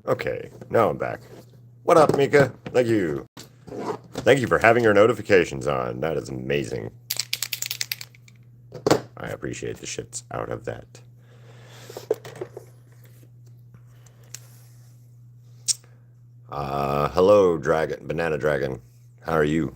Okay, now I'm back. What up, Mika? Thank you. Thank you for having your notifications on. That is amazing. I appreciate the shits out of that. Hello, Dragon, Banana Dragon. How are you?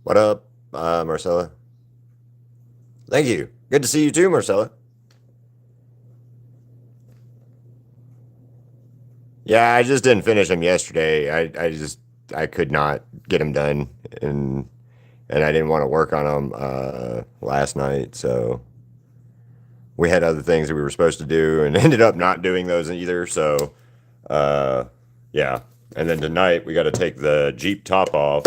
What up, Marcella? Thank you. Good to see you too, Marcella. Yeah, I just didn't finish them yesterday. I could not get them done, and I didn't want to work on them last night, so we had other things that we were supposed to do, and ended up not doing those either. So, uh, yeah. And then tonight we got to take the Jeep top off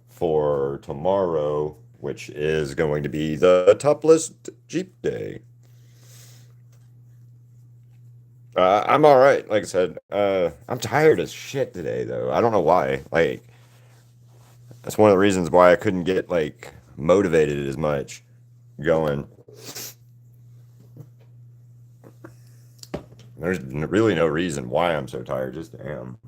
for tomorrow, which is going to be the topless Jeep day. I'm all right. Like I said, I'm tired as shit today, though. I don't know why. Like, that's one of the reasons why I couldn't get like motivated as much going. There's really no reason why I'm so tired. Just am.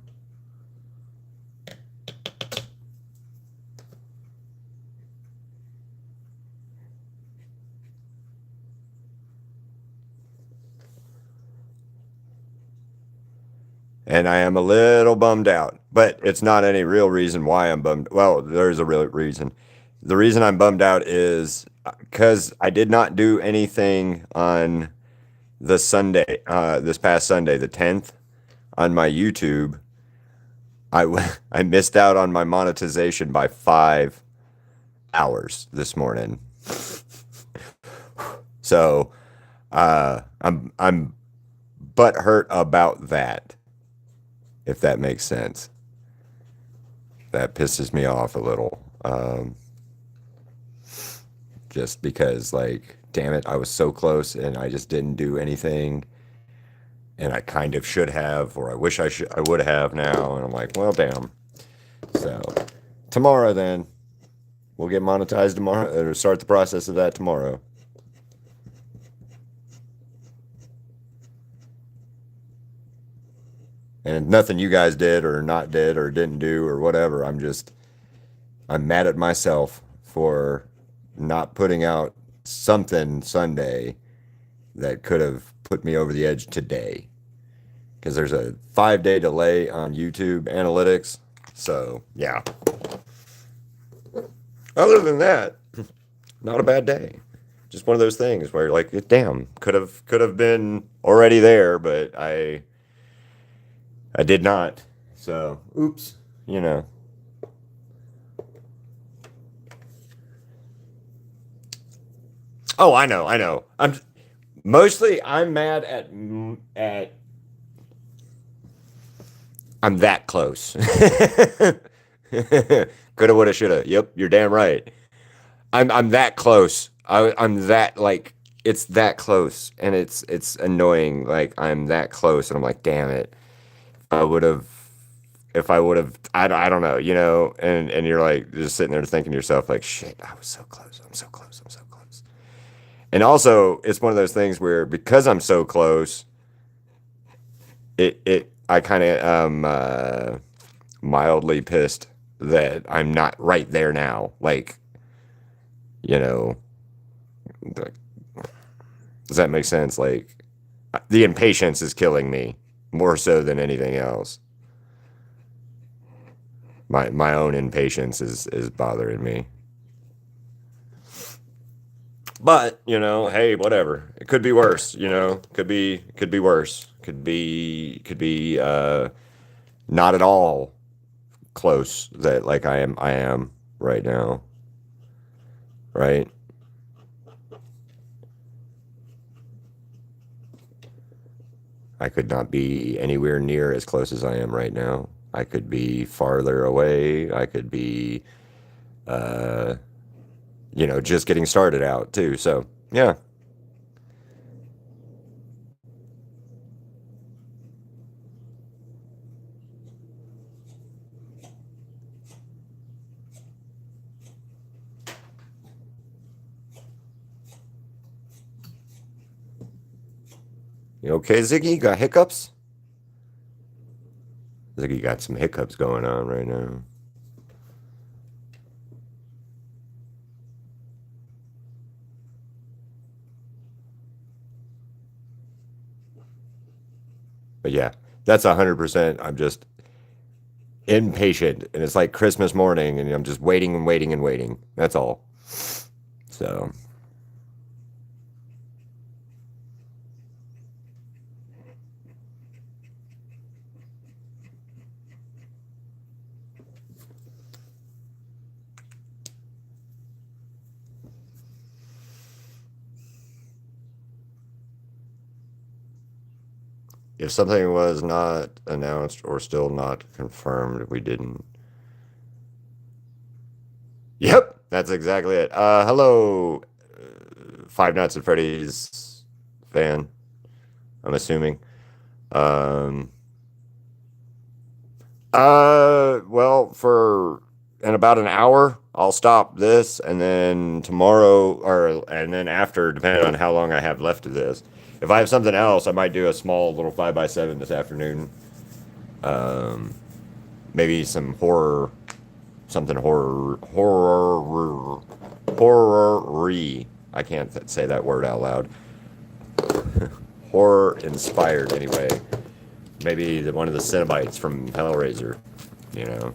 And I am a little bummed out, but it's not any real reason why I'm bummed. Well, there's a real reason. The reason I'm bummed out is because I did not do anything on the Sunday, this past Sunday, the 10th, on my YouTube. I missed out on my monetization by 5 hours this morning. So I'm butthurt about that, if that makes sense. That pisses me off a little. Just because, like, damn it, I was so close and I just didn't do anything. And I kind of should have, or I wish I would have now. And I'm like, well, damn. So tomorrow, then we'll get monetized tomorrow, or start the process of that tomorrow. And nothing you guys did or not did or didn't do or whatever. I'm mad at myself for not putting out something Sunday that could have put me over the edge today. Because there's a 5-day delay on YouTube analytics. So, yeah. Other than that, not a bad day. Just one of those things where, like, damn, could have been already there, but I did not. So, oops, you know. Oh, I know, I know. I'm mad at I'm that close. Coulda, woulda, shoulda. Yep, you're damn right. I'm that close. I'm that, like, it's that close, and it's annoying. Like, I'm that close, and I'm like, damn it. I would have, if I would have, I don't know, and you're like just sitting there thinking to yourself, like, shit, I was so close. I'm so close. I'm so close. And also, it's one of those things where, because I'm so close, I kind of mildly pissed that I'm not right there now. Like, you know, like, does that make sense? Like, the impatience is killing me more so than anything else. My own impatience is bothering me. But, hey, whatever. It could be worse, could be worse. Could be not at all close that, like, I am right now. Right? I could not be anywhere near as close as I am right now. I could be farther away. I could be, uh, just getting started out too. So, yeah. You okay, Ziggy? Got hiccups? Ziggy got some hiccups going on right now. But yeah, that's 100%. I'm just impatient, and it's like Christmas morning, and I'm just waiting and waiting and waiting. That's all. So, if something was not announced or still not confirmed, we didn't. Yep, that's exactly it. Hello, Five Nights at Freddy's fan, I'm assuming. Um, well, for in about an hour, I'll stop this, and then tomorrow, and then after, depending on how long I have left of this. If I have something else, I might do a small little 5x7 this afternoon. Um, maybe some horror, something horror-y. I can't say that word out loud. Horror-inspired, anyway. Maybe one of the Cenobites from Hellraiser, you know.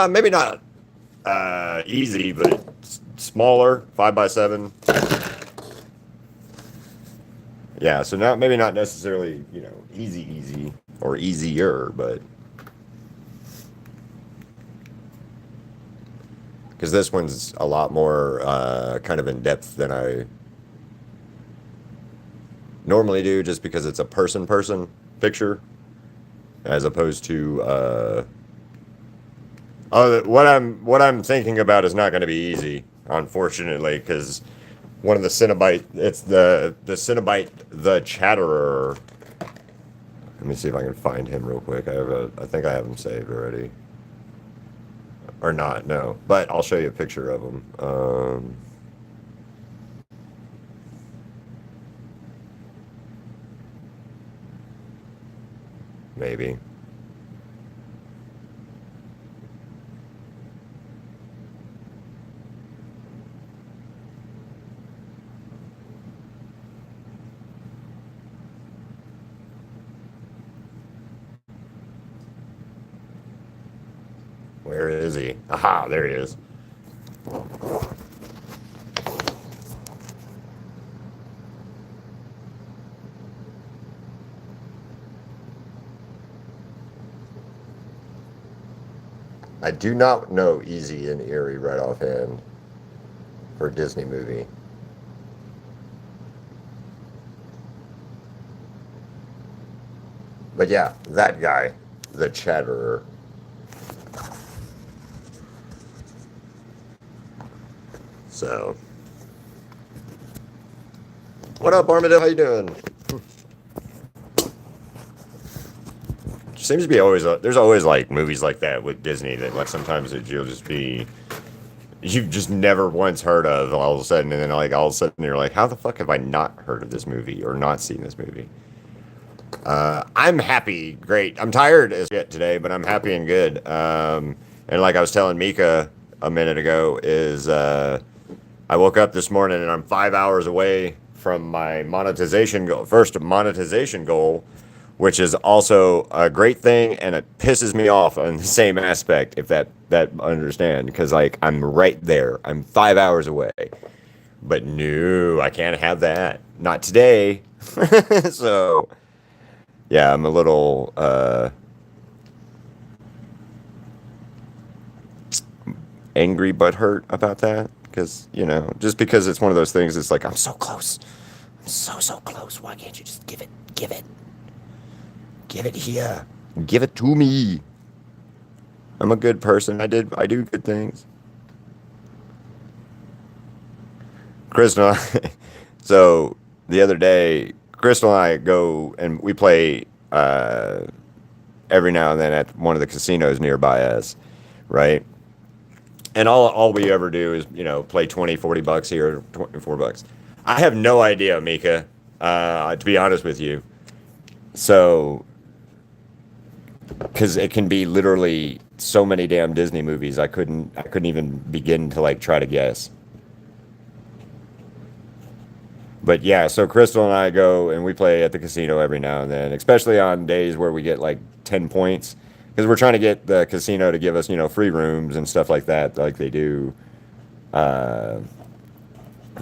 Maybe not easy, but smaller, 5x7. Yeah, so not maybe not necessarily, easy or easier, but because this one's a lot more kind of in depth than I normally do, just because it's a person picture as opposed to what I'm thinking about is not going to be easy, unfortunately, because one of the Cenobite, it's the Cenobite, the Chatterer. Let me see if I can find him real quick. I think I have him saved already, or not? No, but I'll show you a picture of him. Maybe. Where is he? Aha, there he is. I do not know Easy and Eerie right offhand for a Disney movie. But yeah, that guy, the Chatterer. So, what up, Armadillo? How you doing? Seems to be always there's always like movies like that with Disney that like sometimes you'll just be you've just never once heard of all of a sudden, and then like all of a sudden you're like, how the fuck have I not heard of this movie or not seen this movie? I'm happy, great. I'm tired as shit today, but I'm happy and good. And like I was telling Mika a minute ago, is I woke up this morning and I'm 5 hours away from my monetization goal. First monetization goal, which is also a great thing, and it pisses me off on the same aspect, if that understand, because like I'm right there, I'm 5 hours away, but no, I can't have that, not today. So yeah, I'm a little angry but hurt about that, because just because it's one of those things, it's like I'm so close, I'm so close. Why can't you just give it here, give it to me? I'm a good person. I do good things. Crystal, so the other day, Crystal and I go and we play every now and then at one of the casinos nearby us, right? And all we ever do is, play 20, $40 here, $24. I have no idea, Mika, to be honest with you. So, because it can be literally so many damn Disney movies, I couldn't even begin to like try to guess. But yeah, so Crystal and I go and we play at the casino every now and then, especially on days where we get like 10 points, because we're trying to get the casino to give us, free rooms and stuff like that, like they do. Uh,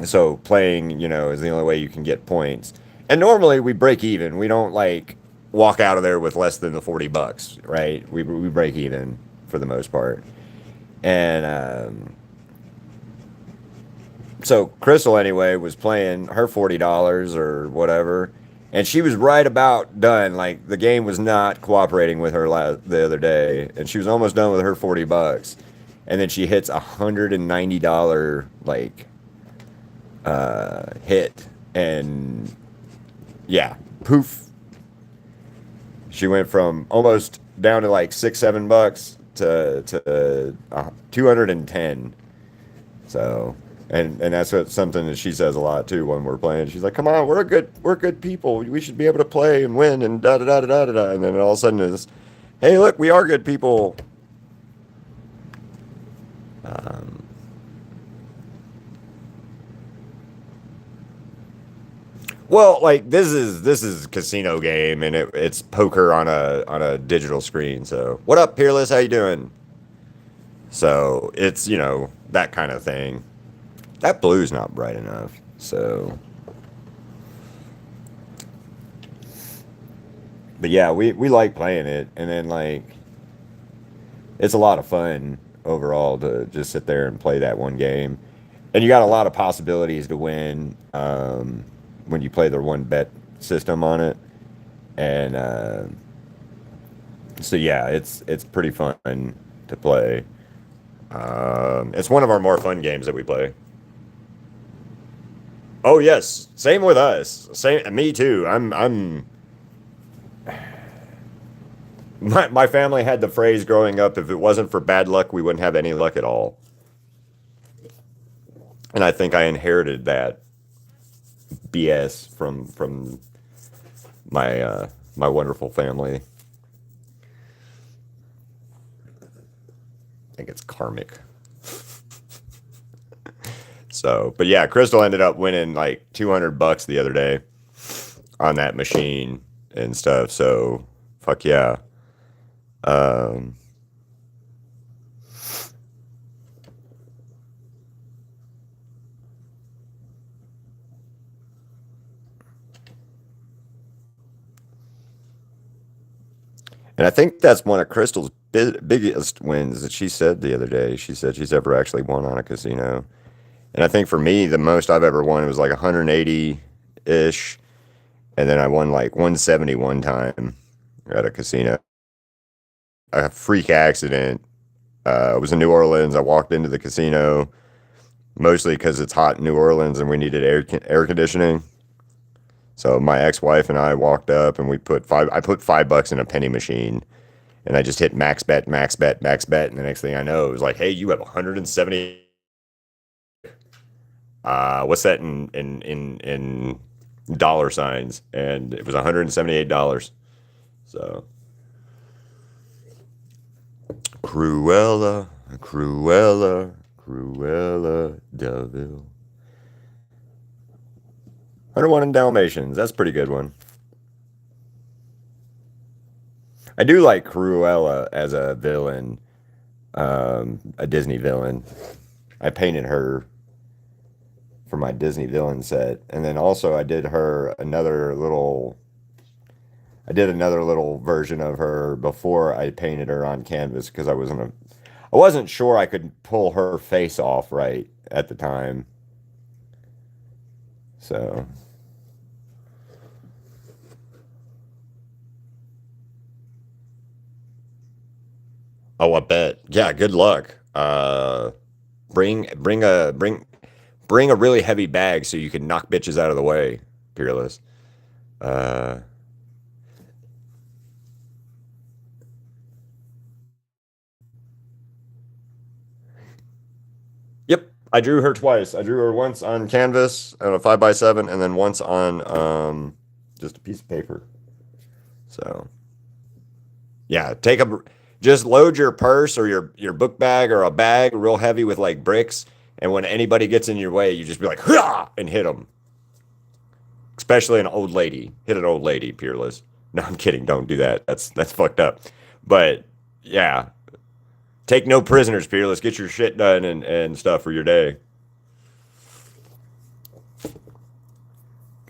so playing, is the only way you can get points. And normally we break even. We don't like walk out of there with less than the $40, right? We break even for the most part. And so Crystal anyway was playing her $40 or whatever, and she was right about done. Like the game was not cooperating with her the other day, and she was almost done with her $40, and then she hits $190 like hit, and yeah, poof. She went from almost down to like $6, $7 to 210. So, and that's something that she says a lot too when we're playing. She's like, "Come on, we're good people. We should be able to play and win and da da da da da da." Da." And then all of a sudden it's, "Hey, look, we are good people." Um, well, like this is casino game, and it's poker on a digital screen. So, what up, Peerless? How you doing? So it's that kind of thing. That blue's not bright enough. So, but yeah, we like playing it, and then like it's a lot of fun overall to just sit there and play that one game, and you got a lot of possibilities to win when you play the one bet system on it, and so yeah, it's pretty fun to play. It's one of our more fun games that we play. Oh yes, same with us. Same, me too. I'm my family had the phrase growing up, if it wasn't for bad luck, we wouldn't have any luck at all. And I think I inherited that BS from my wonderful family. I think it's karmic. So, but yeah, Crystal ended up winning like $200 the other day on that machine and stuff. So, fuck yeah. Um, and I think that's one of Crystal's biggest wins that she said the other day. She said she's ever actually won on a casino. And I think for me, the most I've ever won was like 180 ish. And then I won like 170 one time at a casino. A freak accident. I was in New Orleans. I walked into the casino mostly because it's hot in New Orleans and we needed air conditioning. So my ex-wife and I walked up and I put $5 in a penny machine, and I just hit max bet, max bet, max bet, and the next thing I know, it was like, "Hey, you have 170. What's that in dollar signs?" And it was $178. So Cruella, Cruella, Cruella Deville. 101 in Dalmatians. That's a pretty good one. I do like Cruella as a villain, a Disney villain. I painted her for my Disney villain set, and then also I did another little version of her before I painted her on canvas because I wasn't sure I could pull her face off right at the time. So, oh, I bet. Yeah, good luck. Bring bring a bring bring a really heavy bag so you can knock bitches out of the way, Peerless. Uh, yep, I drew her twice. I drew her once on canvas on a 5x7, and then once on just a piece of paper. So yeah, just load your purse or your book bag or a bag real heavy with like bricks, and when anybody gets in your way, you just be like, "Hah!" and hit them. Especially an old lady. Hit an old lady, Peerless. No, I'm kidding. Don't do that. That's fucked up. But yeah, take no prisoners, Peerless. Get your shit done and stuff for your day.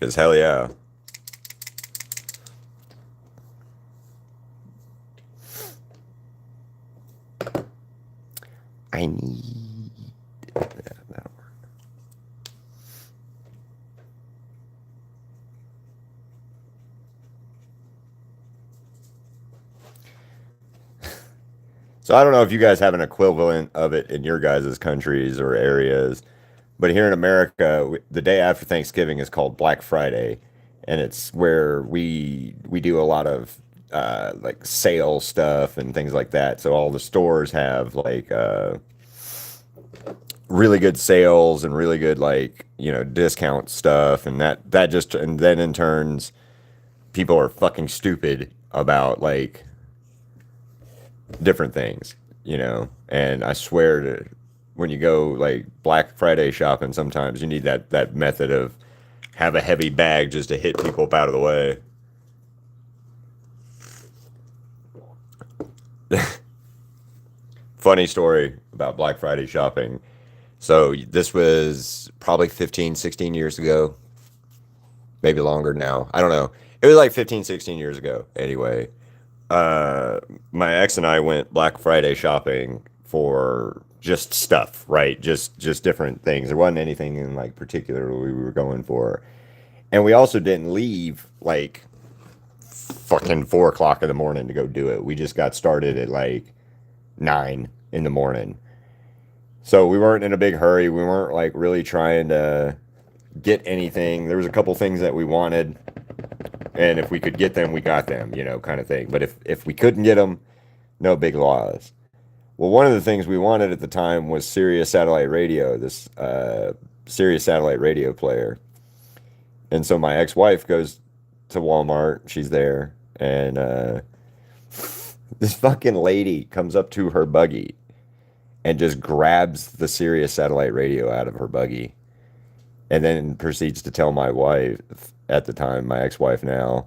Cause hell yeah. I need. Yeah, that'll work. So I don't know if you guys have an equivalent of it in your guys' countries or areas, but here in America, the day after Thanksgiving is called Black Friday, and it's where we do a lot of like sale stuff and things like that. So all the stores have like really good sales and really good like discount stuff, and that just and then in turns people are fucking stupid about like different things, and I swear to when you go like Black Friday shopping, sometimes you need that method of have a heavy bag just to hit people up out of the way. Funny story about Black Friday shopping. So this was probably 15, 16 years ago, maybe longer now. I don't know. It was like 15, 16 years ago. Anyway, uh, my ex and I went Black Friday shopping for just stuff, right? Just different things. There wasn't anything in like particular we were going for. And we also didn't leave like fucking 4 o'clock in the morning to go do it. We just got started at like 9 in the morning. So we weren't in a big hurry. We weren't like really trying to get anything. There was a couple things that we wanted, and if we could get them, we got them, kind of thing. But if we couldn't get them, no big laws. Well, one of the things we wanted at the time was Sirius satellite radio, this Sirius satellite radio player. And so my ex-wife goes to Walmart. She's there, and this fucking lady comes up to her buggy and just grabs the Sirius satellite radio out of her buggy, and then proceeds to tell my wife at the time, my ex-wife now,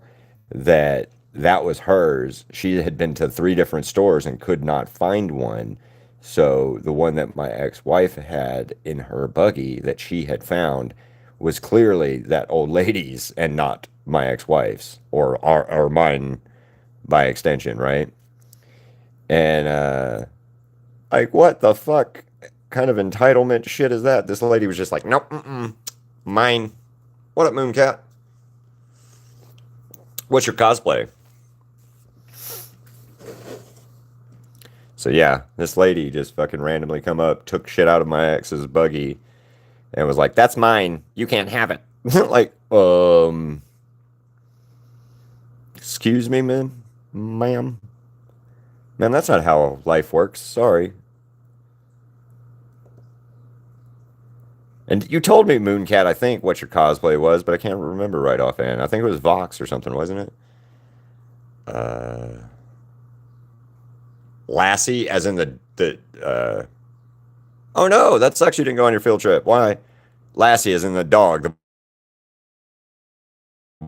that that was hers. She had been to 3 different stores and could not find one. So the one that my ex-wife had in her buggy that she had found was clearly that old lady's and not my ex-wife's or mine by extension, right? And like what the fuck kind of entitlement shit is that? This lady was just like, nope, mine. What up, Mooncat? What's your cosplay? So yeah, this lady just fucking randomly come up, took shit out of my ex's buggy, and was like, "That's mine. You can't have it." Like, excuse me, ma'am, man, that's not how life works. Sorry. And you told me, Mooncat, I think what your cosplay was, but I can't remember right offhand. I think it was Vox or something, wasn't it? Uh, Lassie, as in the. Oh no, that sucks. You didn't go on your field trip. Why? Lassie, as in the dog, the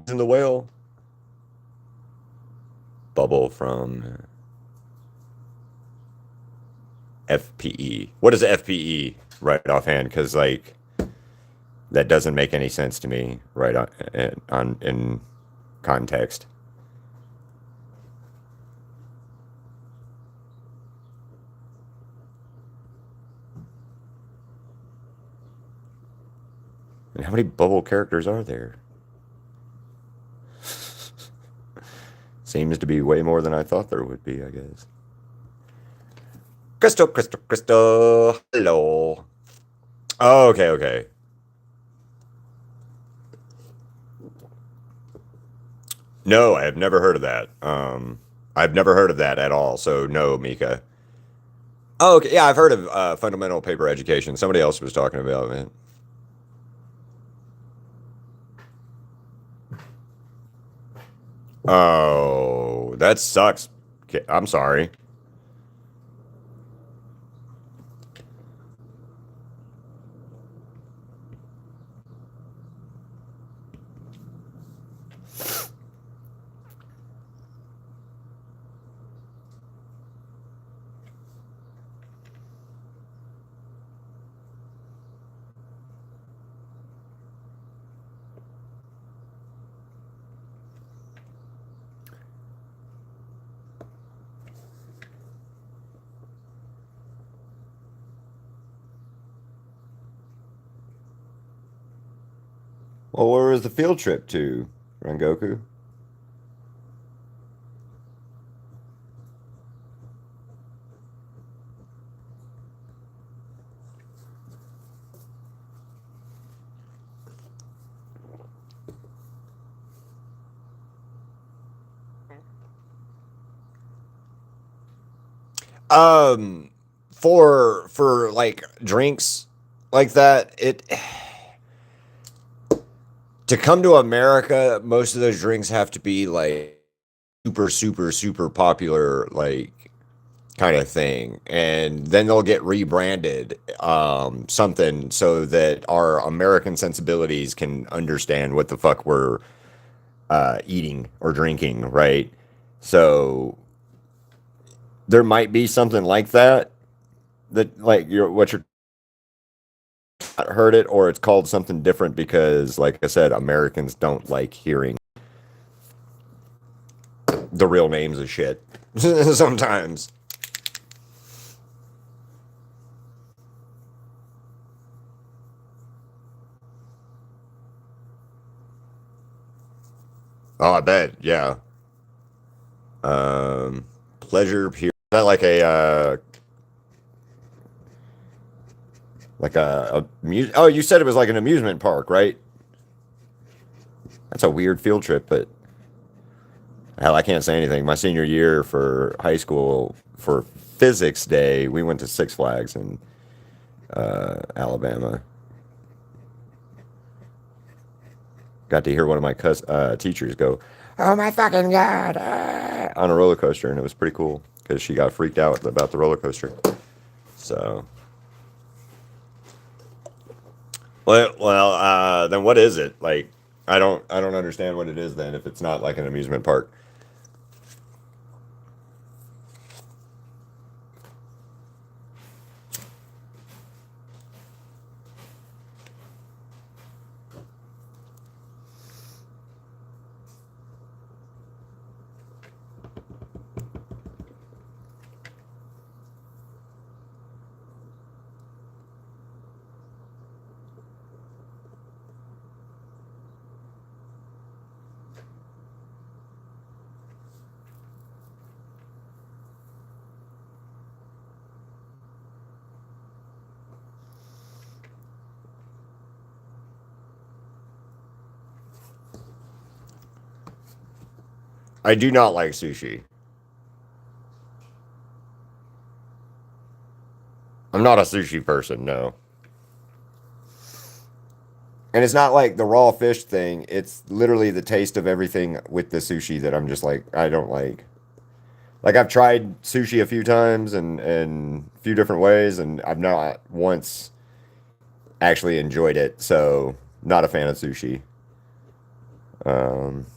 in the whale. bubble from FPE. What is FPE right offhand? Because like that doesn't make any sense to me right on in context. And how many bubble characters are there? Seems to be way more than I thought there would be, I guess. Crystal, Crystal, Crystal. Hello. Oh, okay, okay. No, I have never heard of that. I've never heard of that at all. So no, Mika. Oh, okay. Yeah, I've heard of fundamental paper education. Somebody else was talking about it. Oh, that sucks. Okay, I'm sorry. Well, where was the field trip to, Rengoku? Um, for like drinks like that, it to come to America, most of those drinks have to be like super, super, super popular, like kind of thing, and then they'll get rebranded something so that our American sensibilities can understand what the fuck we're eating or drinking, right? So there might be something like that that like you're what you're heard it, or it's called something different because, like I said, Americans don't like hearing the real names of shit sometimes. Oh, I bet. Yeah. Pleasure Pier. Is that like oh, you said it was like an amusement park, right? That's a weird field trip, but hell, I can't say anything. My senior year for high school for physics day, we went to Six Flags in Alabama. Got to hear one of my teachers go, "Oh my fucking god!" On a roller coaster, and it was pretty cool because she got freaked out about the roller coaster. So, then what is it like? I don't understand what it is then if it's not like an amusement park. I do not like sushi. I'm not a sushi person, no. And it's not like the raw fish thing. It's literally the taste of everything with the sushi that I'm just like, I don't like. Like I've tried sushi a few times and a few different ways, and I've not once actually enjoyed it. So not a fan of sushi. Um,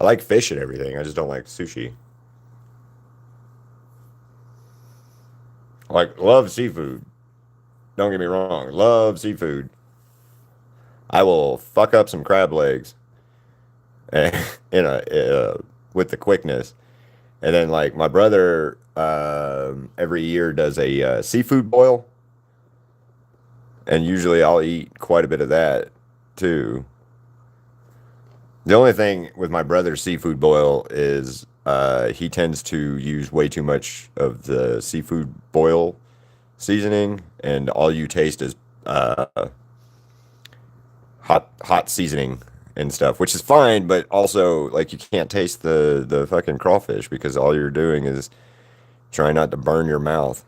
I like fish and everything. I just don't like sushi. Like, love seafood. Don't get me wrong. Love seafood. I will fuck up some crab legs in with the quickness. And then, like, my brother every year does a seafood boil. And usually I'll eat quite a bit of that too. The only thing with my brother's seafood boil is he tends to use way too much of the seafood boil seasoning, and all you taste is uh, hot seasoning and stuff, which is fine, but also like you can't taste the fucking crawfish because all you're doing is trying not to burn your mouth.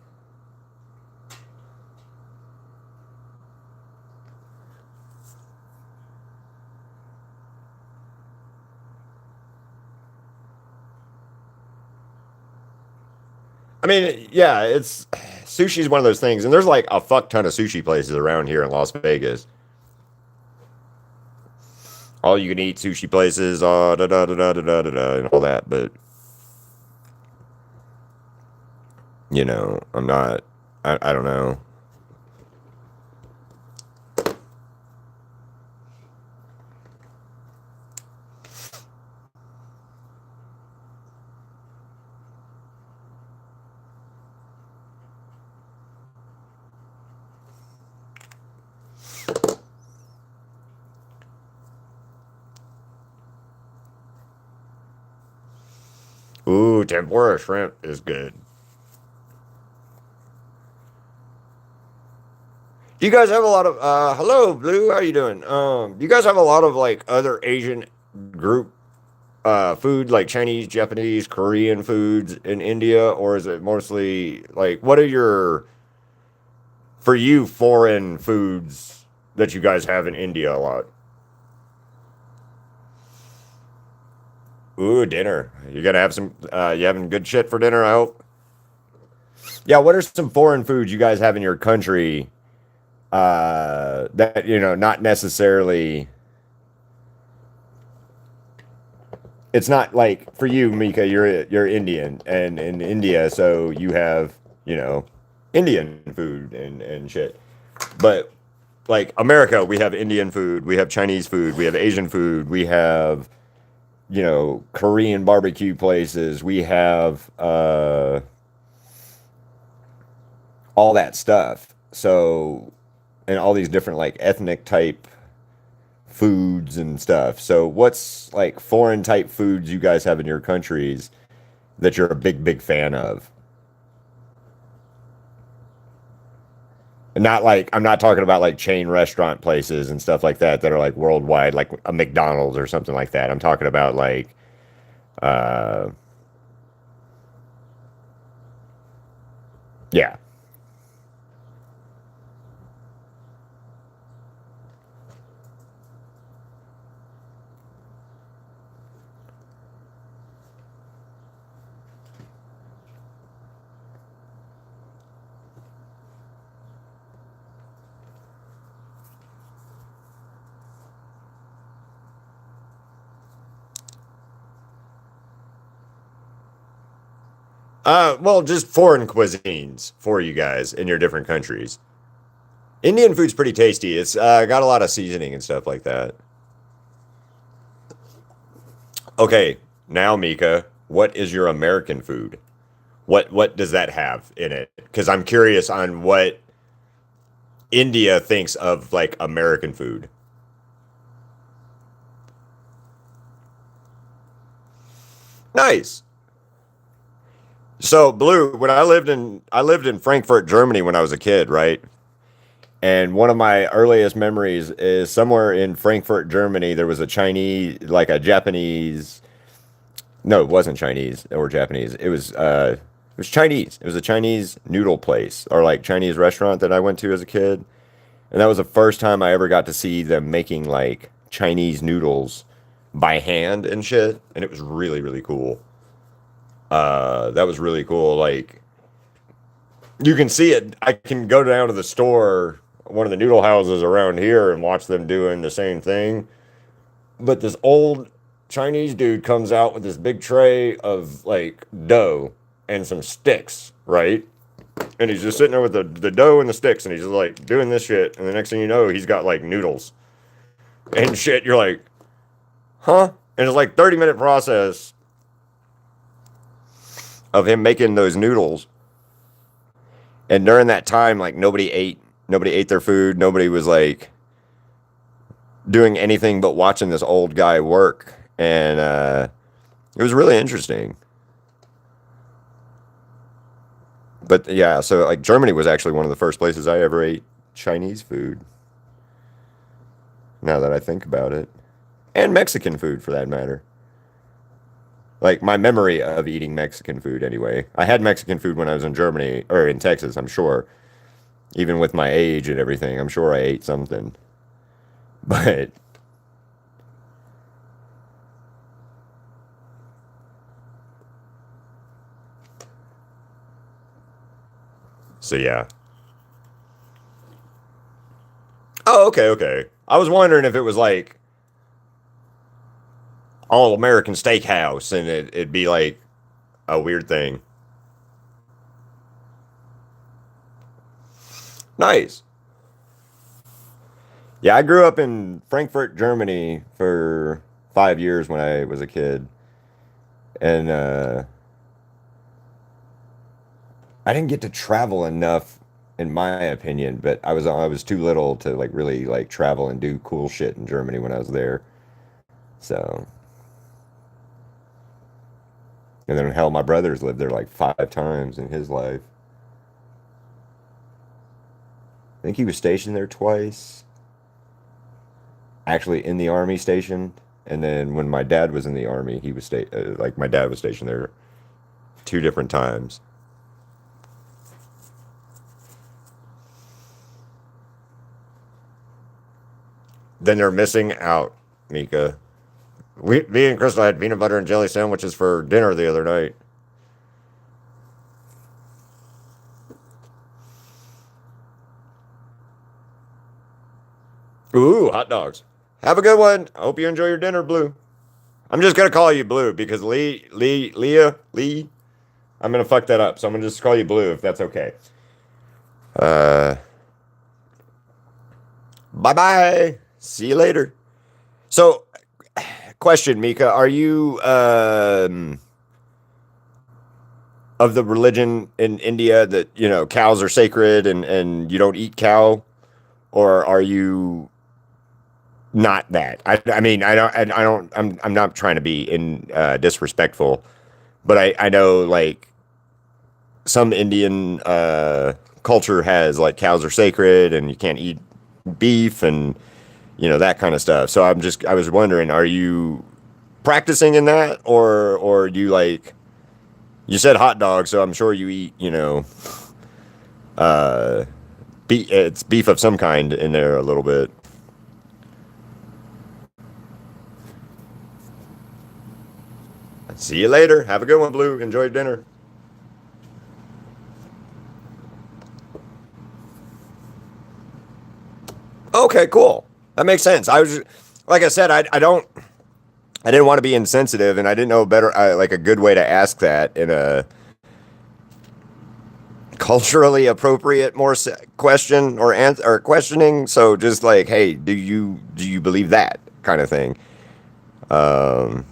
I mean, yeah, it's sushi is one of those things, and there's like a fuck ton of sushi places around here in Las Vegas. All you can eat sushi places, da da da da da da da, da, and all that. But I'm not. I don't know. Ooh, tempura shrimp is good. Do you guys have a lot of hello Blue, how you doing? Do you guys have a lot of like other Asian group food like Chinese, Japanese, Korean foods in India, or is it mostly like what are your for you foreign foods that you guys have in India a lot? Ooh, dinner. You gotta have some you having good shit for dinner, I hope. Yeah, what are some foreign foods you guys have in your country that not necessarily it's not like for you, Mika, you're Indian and in India, so you have, Indian food and shit. But like America, we have Indian food, we have Chinese food, we have Asian food, we have, Korean barbecue places, we have all that stuff. So and all these different like ethnic type foods and stuff. So what's like foreign type foods you guys have in your countries that you're a big fan of? And not like I'm not talking about like chain restaurant places and stuff like that that are like worldwide, like a McDonald's or something like that. I'm talking about like uh yeah. Well, just foreign cuisines for you guys in your different countries. Indian food's pretty tasty. It's got a lot of seasoning and stuff like that. Okay, now Mika, what is your American food? What does that have in it? Because I'm curious on what India thinks of like American food. Nice. So, Blue, when I lived in Frankfurt, Germany when I was a kid, right? And one of my earliest memories is somewhere in Frankfurt, Germany, there was a Chinese, like a Japanese. No, it wasn't Chinese or Japanese. It was Chinese. It was a Chinese noodle place or like Chinese restaurant that I went to as a kid. And that was the first time I ever got to see them making like Chinese noodles by hand and shit. And it was really, really cool. That was really cool. Like you can see it. I can go down to the store, one of the noodle houses around here, and watch them doing the same thing. But this old Chinese dude comes out with this big tray of like dough and some sticks, right? And he's just sitting there with the dough and the sticks, and he's just like doing this shit. And the next thing you know, he's got like noodles and shit. You're like, huh? And it's like 30-minute process of him making those noodles. And during that time, like nobody ate their food. Nobody was like doing anything but watching this old guy work. And it was really interesting. But yeah, so like Germany was actually one of the first places I ever ate Chinese food. Now that I think about it, and Mexican food for that matter. Like my memory of eating Mexican food anyway. I had Mexican food when I was in Germany or in Texas, I'm sure. Even with my age and everything, I'm sure I ate something. But so yeah. Oh, okay, okay. I was wondering if it was like all American steakhouse and it'd be like a weird thing. Nice. Yeah, I grew up in Frankfurt, Germany for 5 years when I was a kid. And I didn't get to travel enough in my opinion, but I was too little to like really like travel and do cool shit in Germany when I was there. So, and then hell, my brother's lived there like 5 times in his life. I think he was stationed there twice, actually in the army stationed. And then when my dad was in the army, he was like my dad was stationed there 2 different times. Then they're missing out, Mika. Me and Crystal had peanut butter and jelly sandwiches for dinner the other night. Ooh, hot dogs. Have a good one. I hope you enjoy your dinner, Blue. I'm just gonna call you Blue because Lee. I'm gonna fuck that up, so I'm gonna just call you Blue if that's okay. Uh, bye bye. See you later. So, question, Mika, are you of the religion in India that cows are sacred and you don't eat cow, or are you not that? I mean I'm not trying to be in disrespectful, but I know like some Indian culture has like cows are sacred and you can't eat beef and that kind of stuff. So I was wondering, are you practicing in that, or do you like, you said hot dog, so I'm sure you eat uh it's beef of some kind in there a little bit. See you later. Have a good one, Blue. Enjoy dinner. Okay, cool. That makes sense. Like I said, I didn't want to be insensitive, and I didn't know better, like a good way to ask that in a culturally appropriate question or answer or questioning. So just like, hey, do you believe that kind of thing? Um,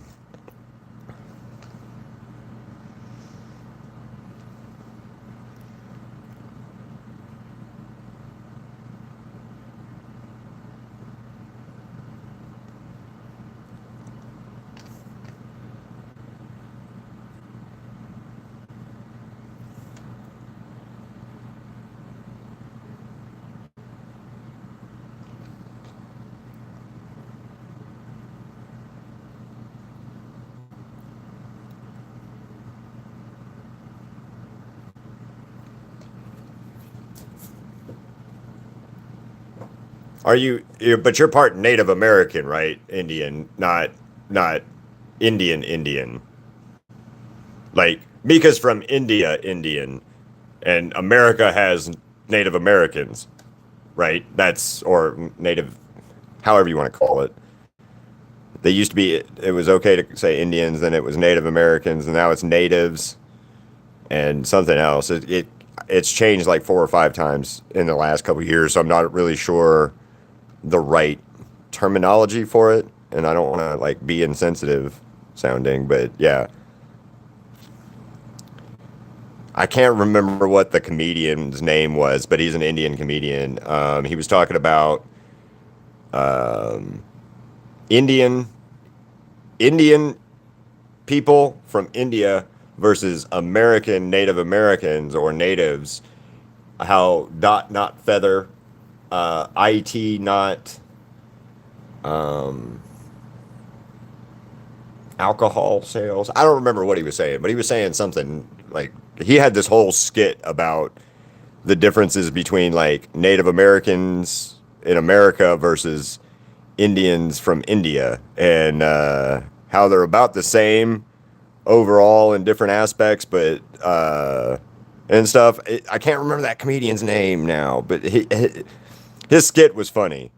but you're part Native American, right? Indian, not Indian. Like Mika's from India, Indian, and America has Native Americans, right? That's or Native, however you want to call it. They used to be, it was okay to say Indians, then it was Native Americans, and now it's natives and something else. It's changed like 4 or 5 times in the last couple of years, so I'm not really sure the right terminology for it, and I don't want to like be insensitive sounding, but yeah. I can't remember what the comedian's name was, but he's an Indian comedian. He was talking about um, Indian Indian people from India versus American Native Americans or natives. How dot not feather, it not um, alcohol sales. I don't remember what he was saying, but he was saying something like he had this whole skit about the differences between like Native Americans in America versus Indians from India, and how they're about the same overall in different aspects, but and stuff. I can't remember that comedian's name now, but his skit was funny.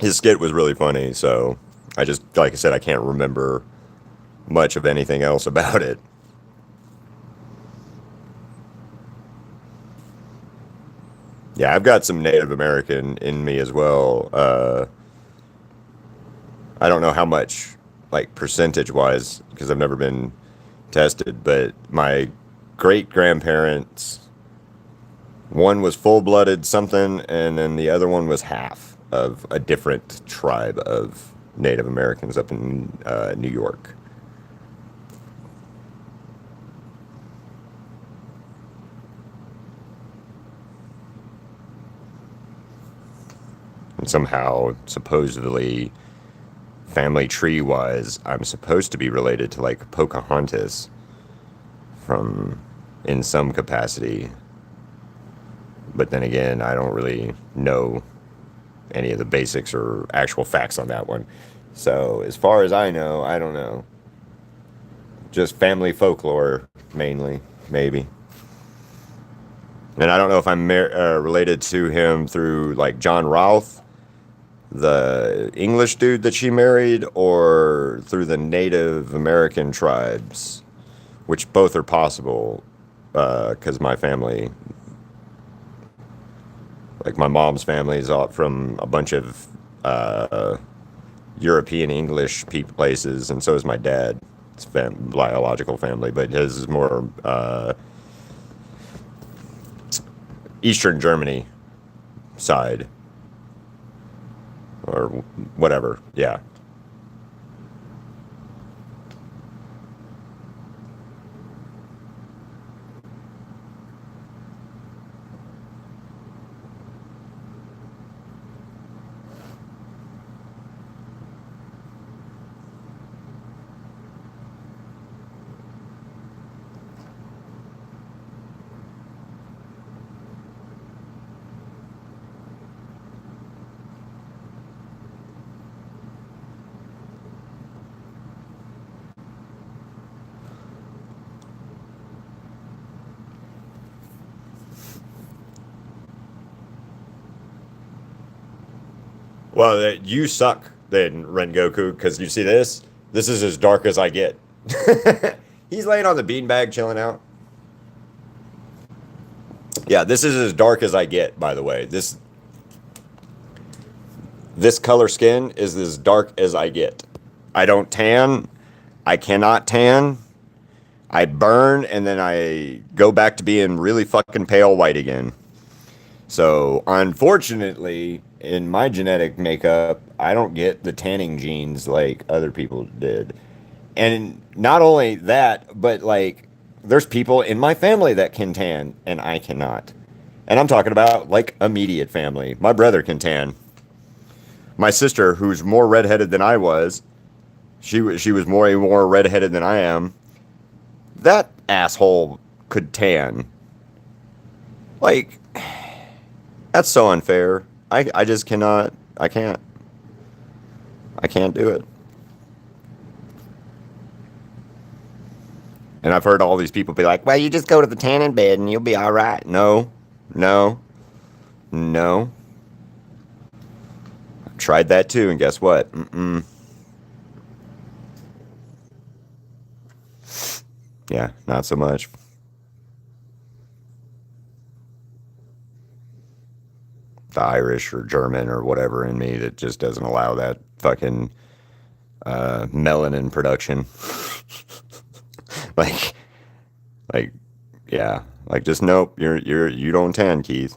His skit was really funny. So I just, like I said, I can't remember much of anything else about it. Yeah, I've got some Native American in me as well. I don't know how much, like percentage wise, because I've never been tested, but my great grandparents, one was full blooded something, and then the other one was half of a different tribe of Native Americans up in New York. And somehow, supposedly, family tree wise, I'm supposed to be related to like Pocahontas from in some capacity. But then again, I don't really know any of the basics or actual facts on that one. So as far as I know, I don't know. Just family folklore mainly, maybe. And I don't know if I'm related to him through like John Routh, the English dude that she married, or through the Native American tribes, which both are possible, because my family, like my mom's family, is all from a bunch of European English places, and so is my dad's biological family, but his is more Eastern Germany side or whatever. Yeah. Well, you suck then, Rengoku, because you see this? This is as dark as I get. He's laying on the beanbag chilling out. Yeah, this is as dark as I get, by the way. This color skin is as dark as I get. I don't tan. I cannot tan. I burn and then I go back to being really fucking pale white again. So, unfortunately, in my genetic makeup, I don't get the tanning genes like other people did. And not only that, but like, there's people in my family that can tan, and I cannot. And I'm talking about like immediate family. My brother can tan. My sister, who's more redheaded than I was, she was more redheaded than I am. That asshole could tan. Like, that's so unfair. I just cannot. I can't. I can't do it. And I've heard all these people be like, well, you just go to the tanning bed and you'll be all right. No, no, no. tried that too, and guess what? Yeah, not so much. The Irish or German or whatever in me that just doesn't allow that fucking melanin production. like, like, yeah, like just nope. You don't tan, Keith.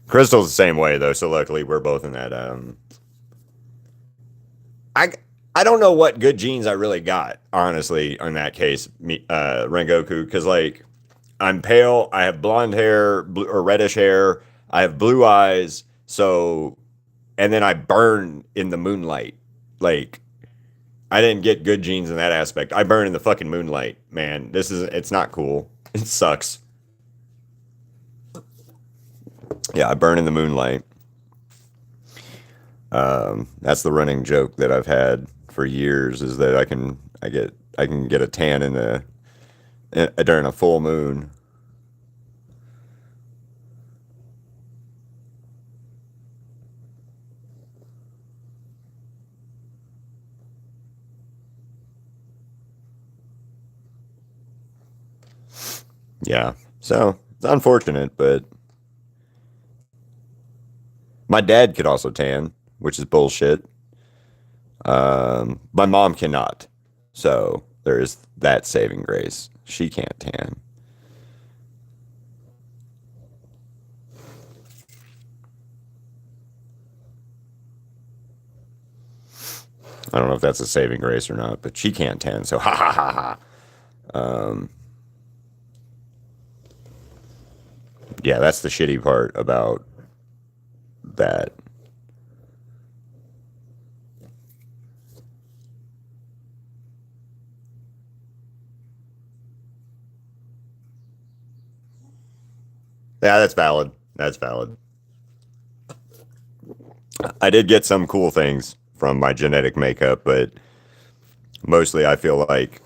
Crystal's the same way though, so luckily we're both in that. I I don't know what good genes I really got, honestly, in that case, Rengoku, because like I'm pale, I have blonde hair or reddish hair, I have blue eyes, so and then I burn in the moonlight. Like I didn't get good genes in that aspect. I burn in the fucking moonlight, man. It's not cool. It sucks. Yeah, I burn in the moonlight. That's the running joke that I've had for years is that I can get a tan during a full moon. Yeah. So it's unfortunate, but my dad could also tan, which is bullshit. My mom cannot. So there's that saving grace. She can't tan. I don't know if that's a saving grace or not, but she can't tan. So ha ha ha ha. Um, yeah, that's the shitty part about that. Yeah, that's valid. That's valid. I did get some cool things from my genetic makeup, but mostly I feel like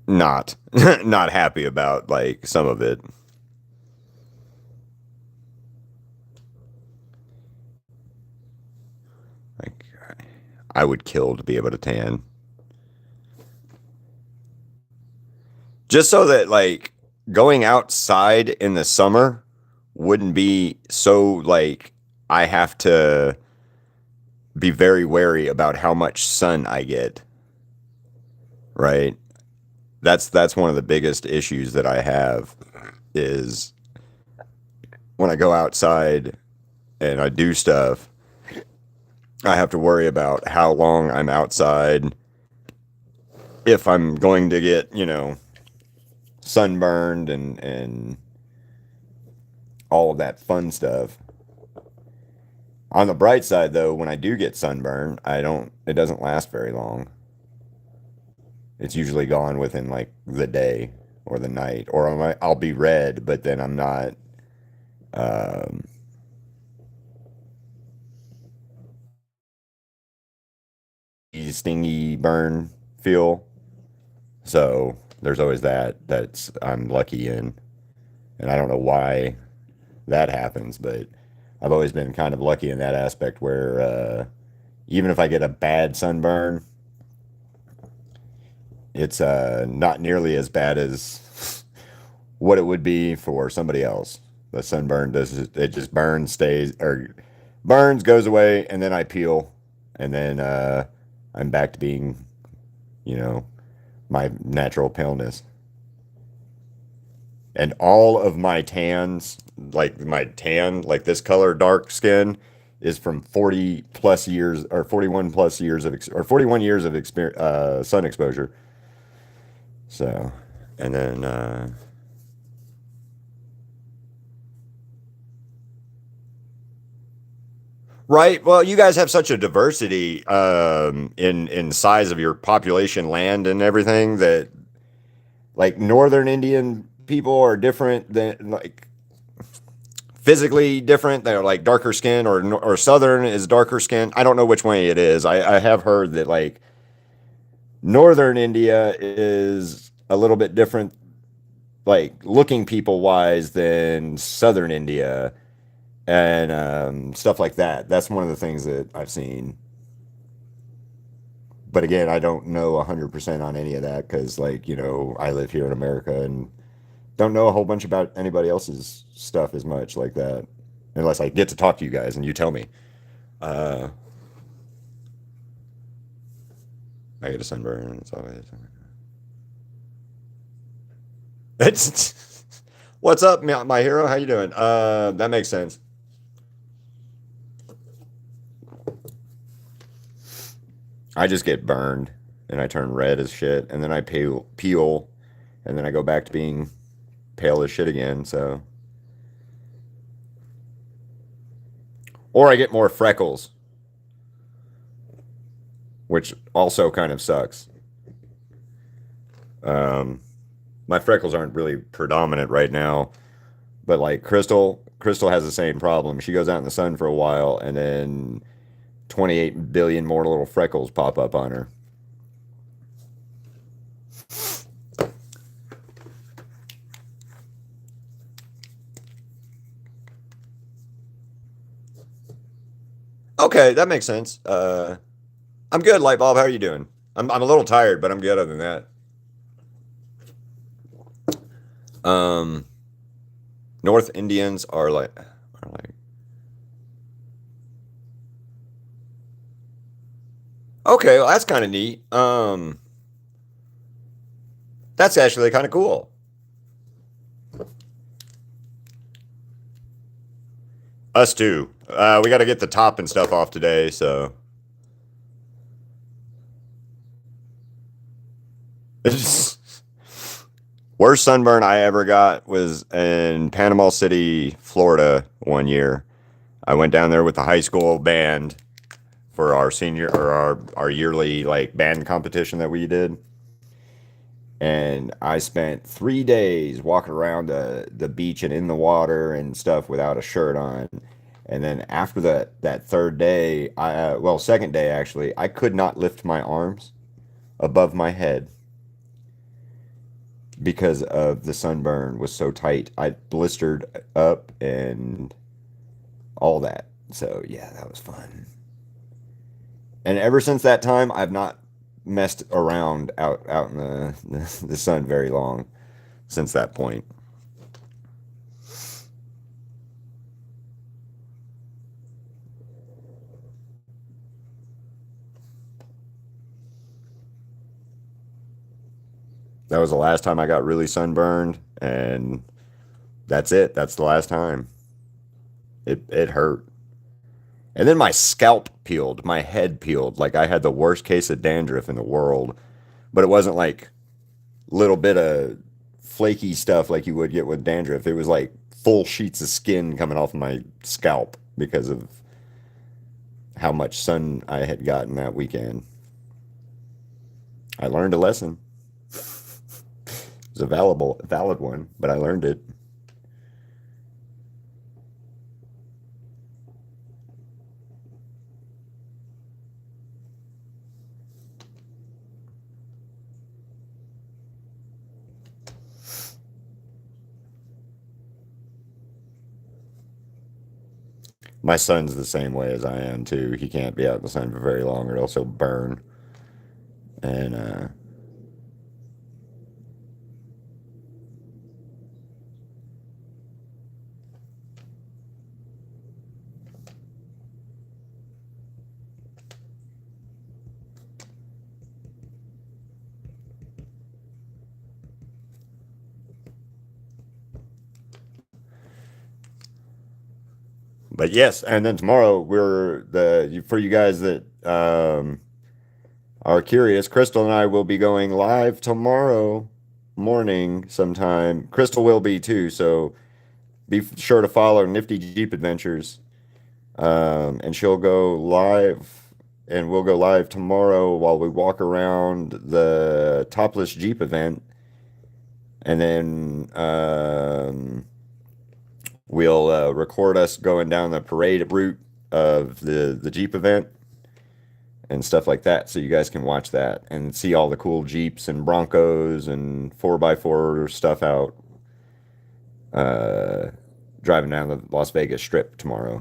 not not happy about like some of it. Like I would kill to be able to tan. Just so that like going outside in the summer wouldn't be so like I have to be very wary about how much sun I get, right? That's one of the biggest issues that I have is when I go outside and I do stuff, I have to worry about how long I'm outside if I'm going to get, sunburned and all of that fun stuff. On the bright side though, when I do get sunburn, it doesn't last very long. It's usually gone within like the day or the night, or I'll be red, but then I'm not um, stingy burn feel. So there's always that's I'm lucky in, and I don't know why that happens, but I've always been kind of lucky in that aspect where even if I get a bad sunburn, it's not nearly as bad as what it would be for somebody else. The sunburn does it just burns, stays or burns, goes away, and then I peel, and then I'm back to being, you know, my natural paleness. And all of my tans, like my tan, like this color, dark skin, is from 40 plus years or 41 plus years or 41 years of experience, sun exposure. So, and then right. Well, you guys have such a diversity in size of your population, land, and everything that like northern Indian people are different than like physically different. They're like darker skin, or southern is darker skin. I don't know which way it is. I have heard that like northern India is a little bit different like looking people wise than Southern India and stuff like that. That's one of the things that I've seen. But again, I don't know 100% on any of that because, like, I live here in America and don't know a whole bunch about anybody else's stuff as much like that, unless I get to talk to you guys and you tell me. Uh, I get a sunburn. It's always. It's what's up, my hero? How you doing? That makes sense. I just get burned and I turn red as shit, and then I peel, and then I go back to being pale as shit again. So, or I get more freckles, which also kind of sucks. Um, my freckles aren't really predominant right now, but like Crystal has the same problem. She goes out in the sun for a while, and then 28 billion more little freckles pop up on her. Okay, that makes sense. I'm good, Lightbulb. How are you doing? I'm a little tired, but I'm good other than that. Um, North Indians are like okay, well, that's kind of neat. That's actually kind of cool. Us too. We got to get the top and stuff off today, so worst sunburn I ever got was in Panama City, Florida, one year. I went down there with the high school band for our senior or our yearly like band competition that we did. And I spent 3 days walking around the beach and in the water and stuff without a shirt on. And then after that third day, well, second day actually, I could not lift my arms above my head because of the sunburn was so tight. I blistered up and all that. So yeah, that was fun. And ever since that time, I've not messed around out in the sun very long since that point. That was the last time I got really sunburned, and that's it. That's the last time. It hurt. And then my scalp peeled, my head peeled. Like I had the worst case of dandruff in the world, but it wasn't like little bit of flaky stuff like you would get with dandruff. It was like full sheets of skin coming off my scalp because of how much sun I had gotten that weekend. I learned a lesson. It was a valid one, but I learned it. My son's the same way as I am too. He can't be out in the sun for very long, or else he'll burn. And but yes, and then tomorrow we're the for you guys that are curious, Crystal and I will be going live tomorrow morning sometime. Crystal will be too, so be sure to follow Nifty Jeep Adventures. And she'll go live, and we'll go live tomorrow while we walk around the Topless Jeep event, and then we'll record us going down the parade route of the Jeep event and stuff like that, so you guys can watch that and see all the cool Jeeps and Broncos and 4x4 stuff out. uh, driving down the Las Vegas Strip tomorrow.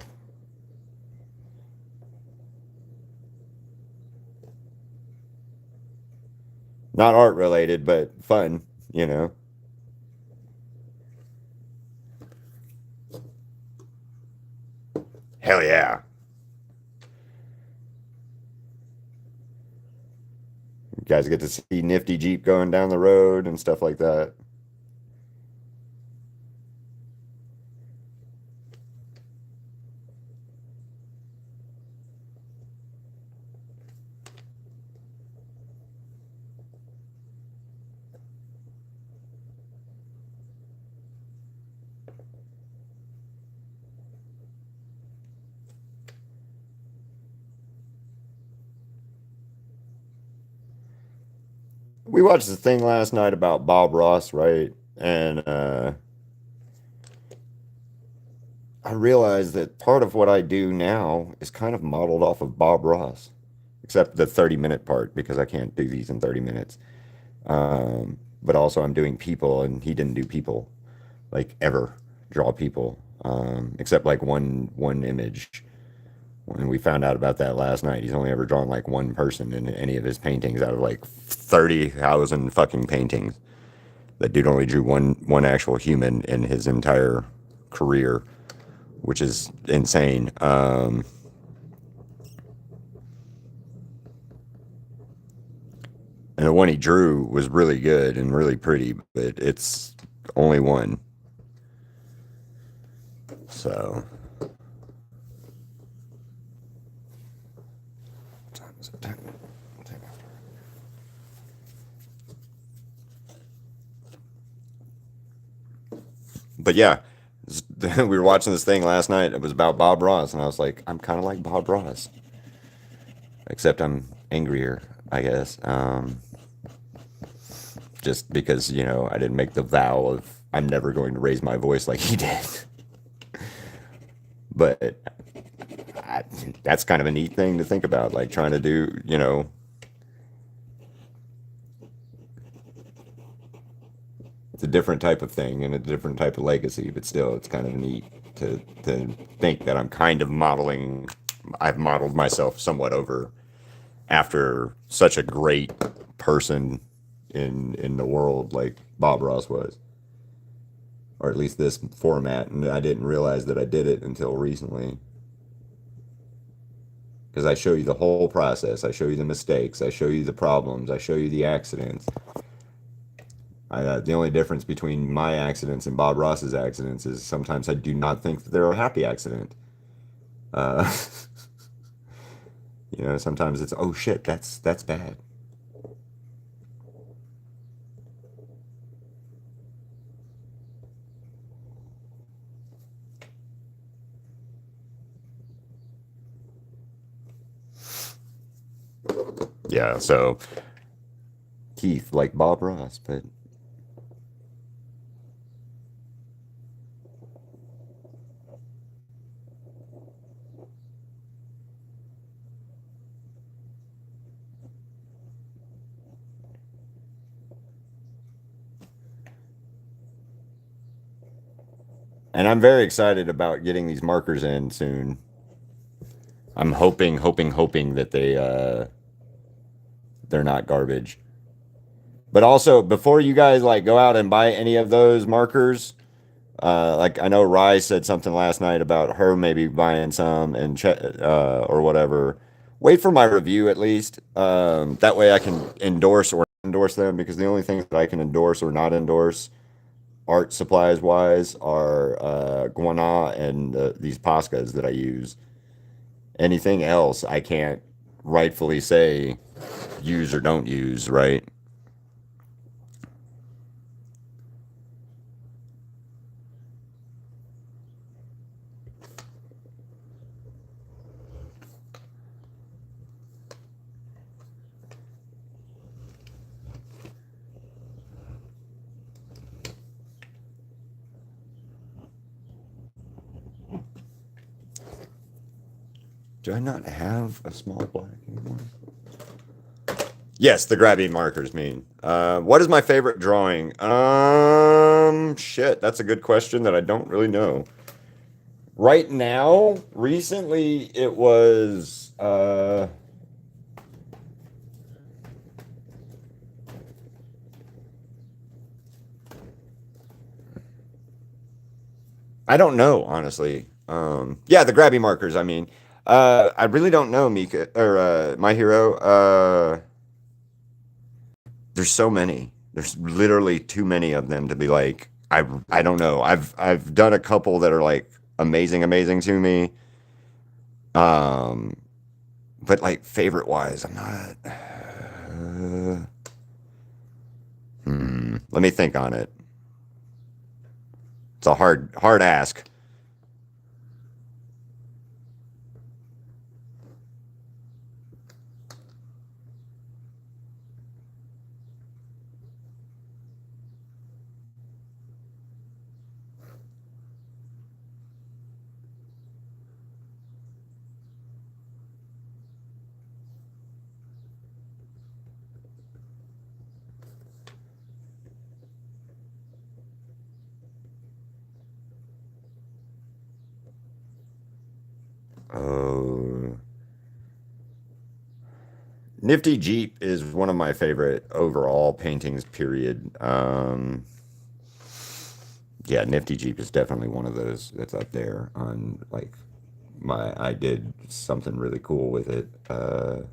Not art related, but fun, you know. Hell yeah. You guys get to see nifty Jeep going down the road and stuff like that. We watched this thing last night about Bob Ross, right? And I realized that part of what I do now is kind of modeled off of Bob Ross, except the 30-minute part because I can't do these in 30 minutes. But also I'm doing people and he didn't do people like ever draw people, except like one image. When we found out about that last night, he's only ever drawn like one person in any of his paintings out of like 30,000 fucking paintings. That dude only drew one actual human in his entire career, which is insane. And the one he drew was really good and really pretty, but it's only one. So, what time is it? 10 after. But yeah, we were watching this thing last night. It was about Bob Ross, and I was like, I'm kind of like Bob Ross, except I'm angrier, I guess. Just because, you know, I didn't make the vow of I'm never going to raise my voice like he did. But I, that's kind of a neat thing to think about, like trying to do, you know, it's a different type of thing and a different type of legacy, but still, it's kind of neat to think that I'm kind of modeling. I've modeled myself somewhat over after such a great person in the world like Bob Ross was, or at least this format, and I didn't realize that I did it until recently. Because I show you the whole process, I show you the mistakes, I show you the problems, I show you the accidents. The only difference between my accidents and Bob Ross's accidents is sometimes I do not think that they're a happy accident. Uh, you know, sometimes it's oh shit, that's bad. Yeah, so Keith like Bob Ross, but and I'm very excited about getting these markers in soon. I'm hoping that they're not garbage. But also, before you guys like go out and buy any of those markers, like I know Rye said something last night about her maybe buying some and or whatever. Wait for my review at least. That way I can endorse or endorse them because the only things that I can endorse or not endorse art supplies wise are Guana and these Poscas that I use. Anything else I can't rightfully say use or don't use, right? Do I not have a small black anymore? Yes, the grabby markers mean. What is my favorite drawing? Shit, that's a good question that I don't really know. Right now, recently, it was, I don't know, honestly. Yeah, the grabby markers, I mean. I really don't know, Mika, or, My Hero. There's so many. There's literally too many of them to be like, I don't know. I've done a couple that are like amazing to me. Um, but like favorite wise, I'm not. Let me think on it. It's a hard ask. Oh, Nifty Jeep is one of my favorite overall paintings. Period. Yeah, Nifty Jeep is definitely one of those that's up there on like my. I did something really cool with it. Or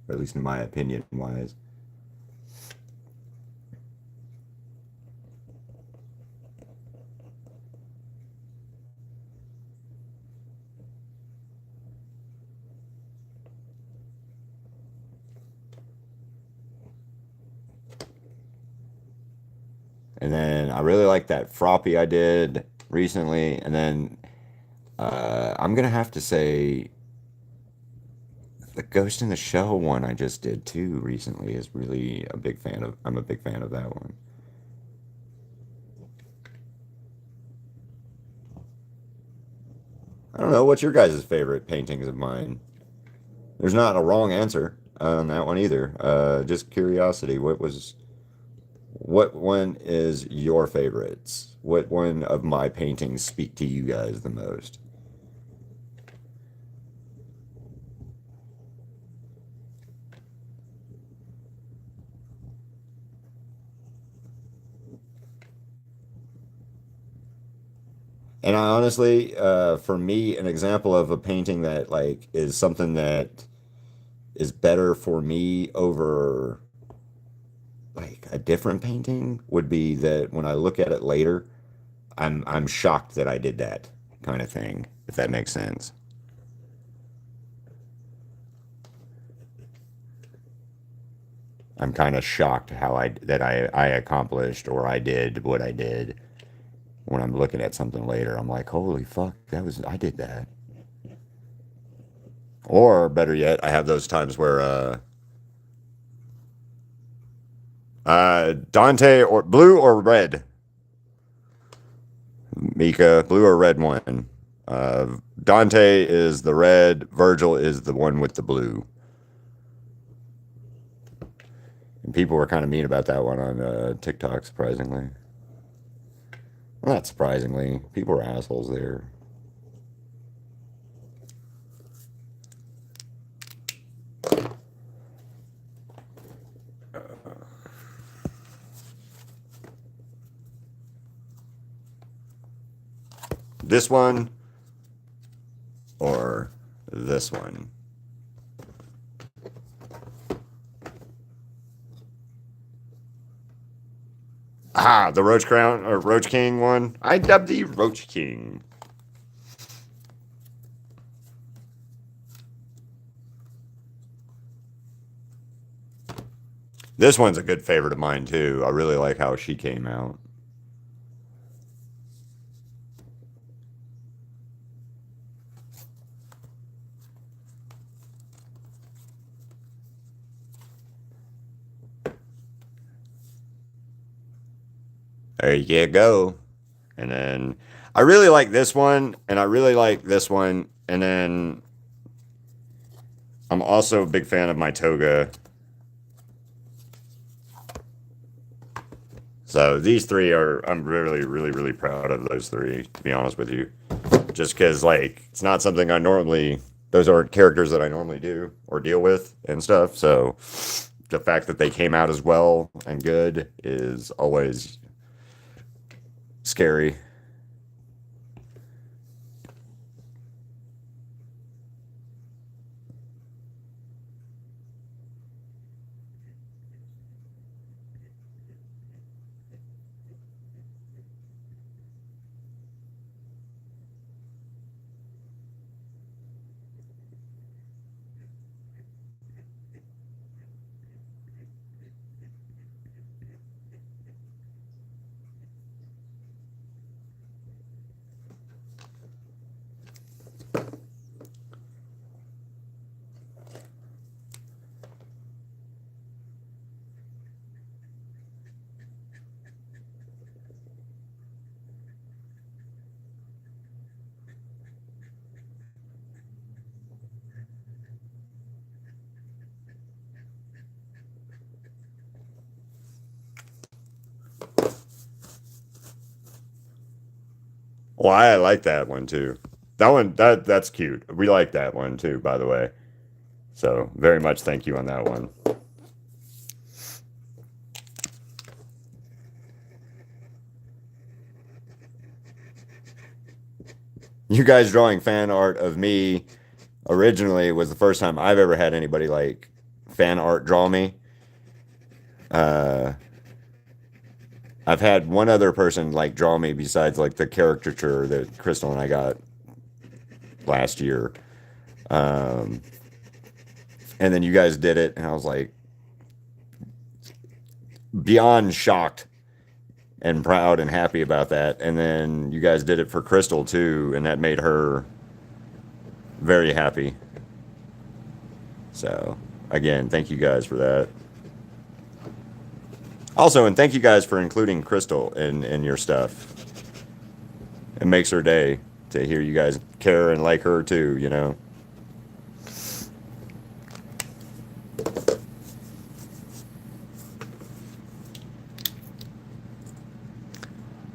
at least in my opinion, wise. And then I really like that Froppy I did recently. And then I'm gonna have to say the Ghost in the Shell one I just did too recently is really a big fan of. I'm a big fan of that one. I don't know, what's your guys' favorite paintings of mine? There's not a wrong answer on that one either. Just curiosity. What one is your favorites? What one of my paintings speak to you guys the most? And I honestly, for me, an example of a painting that like is something that is better for me over like a different painting would be that when I look at it later, I'm shocked that I did that kind of thing, if that makes sense. I'm kind of shocked how I accomplished or I did what I did when I'm looking at something later. I'm like, holy fuck, I did that. Or better yet, I have those times where Dante or blue or red, Mika, blue or red one. Dante is the red, Virgil is the one with the blue. And people were kind of mean about that one on TikTok, surprisingly. Well, not surprisingly. People are assholes there. This one or this one? Ah, the Roach Crown or Roach King one. I dubbed the Roach King. This one's a good favorite of mine too. I really like how she came out. There you go. And then I really like this one, and I really like this one, and then I'm also a big fan of my toga. So these three are, I'm really, really, really proud of those three, to be honest with you. Just because, like, it's not something I normally, those aren't characters that I normally do or deal with and stuff. So the fact that they came out as well and good is always scary. Well, I like that one too. That one, that's cute. We like that one too, by the way. So very much thank you on that one. You guys drawing fan art of me originally was the first time I've ever had anybody like fan art draw me. Uh, I've had one other person like draw me besides like the caricature that Crystal and I got last year. Um, and then you guys did it, and I was like beyond shocked and proud and happy about that. And then you guys did it for Crystal too, and that made her very happy. So again, thank you guys for that. Also, and thank you guys for including Crystal in your stuff. It makes her day to hear you guys care and like her too, you know.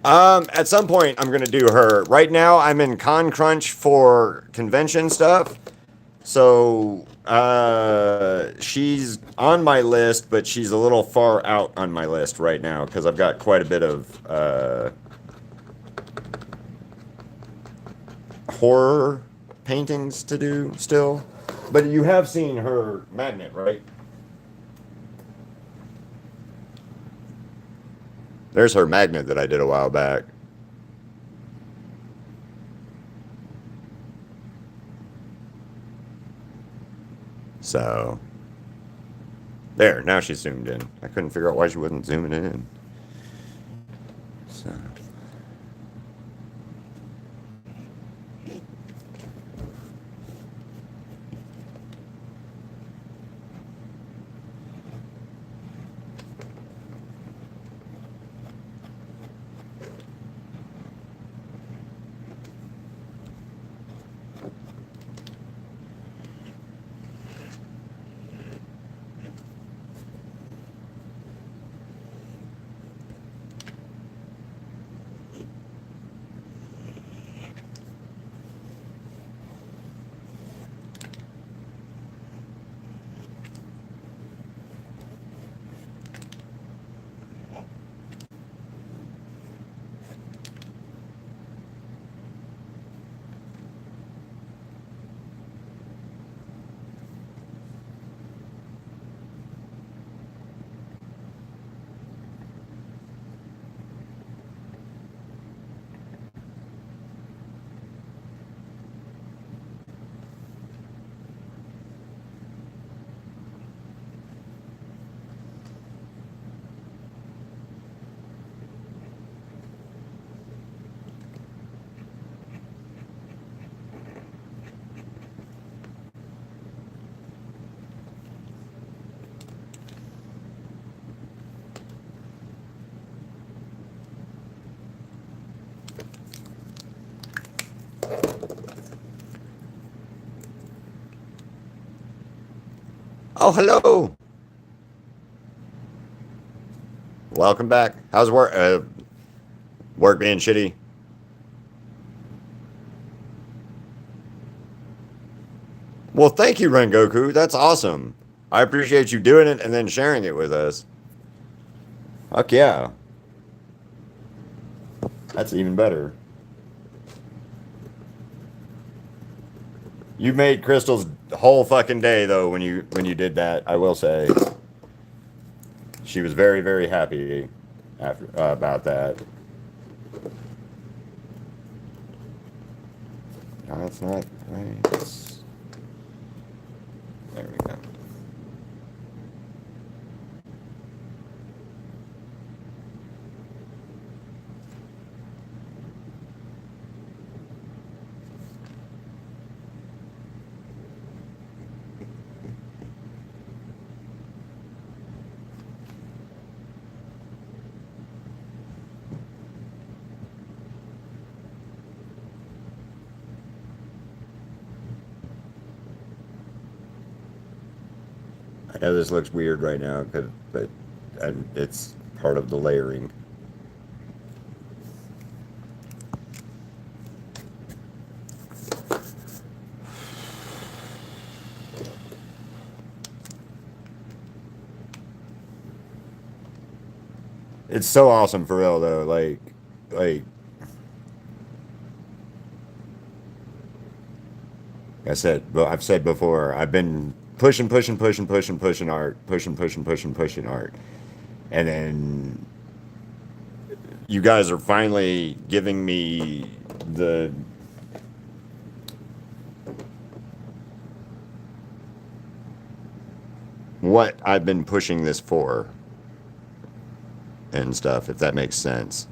At some point I'm gonna do her. Right now I'm in con crunch for convention stuff. So she's on my list, but she's a little far out on my list right now because I've got quite a bit of horror paintings to do still. But you have seen her magnet, right? There's her magnet that I did a while back. So there, now she's zoomed in. I couldn't figure out why she wasn't zooming in. So oh, hello. welcome back. How's work? Work being shitty? Well, thank you, Rengoku. That's awesome. I appreciate you doing it and then sharing it with us. Fuck yeah. That's even better. You made Crystal's whole fucking day though when you did that. I will say she was very very happy after about that. No, that's not right. There we go. I know this looks weird right now, but it's part of the layering. It's so awesome for real though. Like I said, but I've said before, I've been pushing art, pushing art, and then you guys are finally giving me the what I've been pushing this for and stuff, if that makes sense.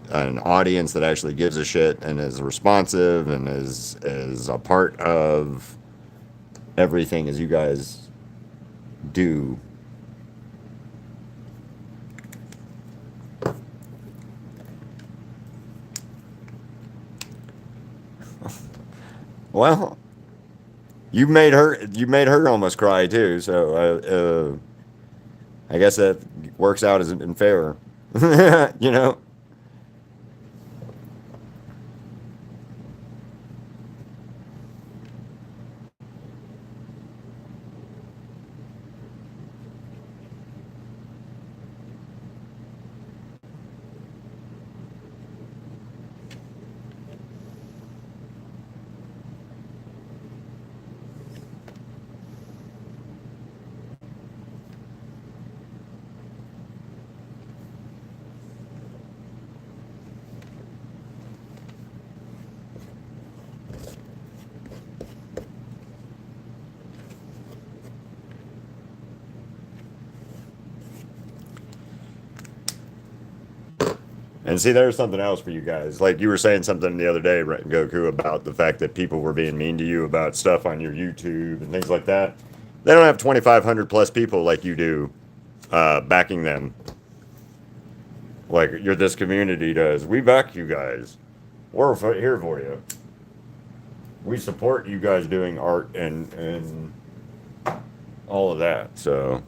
An audience that actually gives a shit and is responsive and is a part of everything as you guys do. Well, you made her almost cry too, so I guess that works out as in favor. You know. And see, there's something else for you guys. Like you were saying something the other day, Goku, about the fact that people were being mean to you about stuff on your YouTube and things like that. They don't have 2,500 plus people like you do backing them. Like this community does. We back you guys. We're here for you. We support you guys doing art and all of that. So.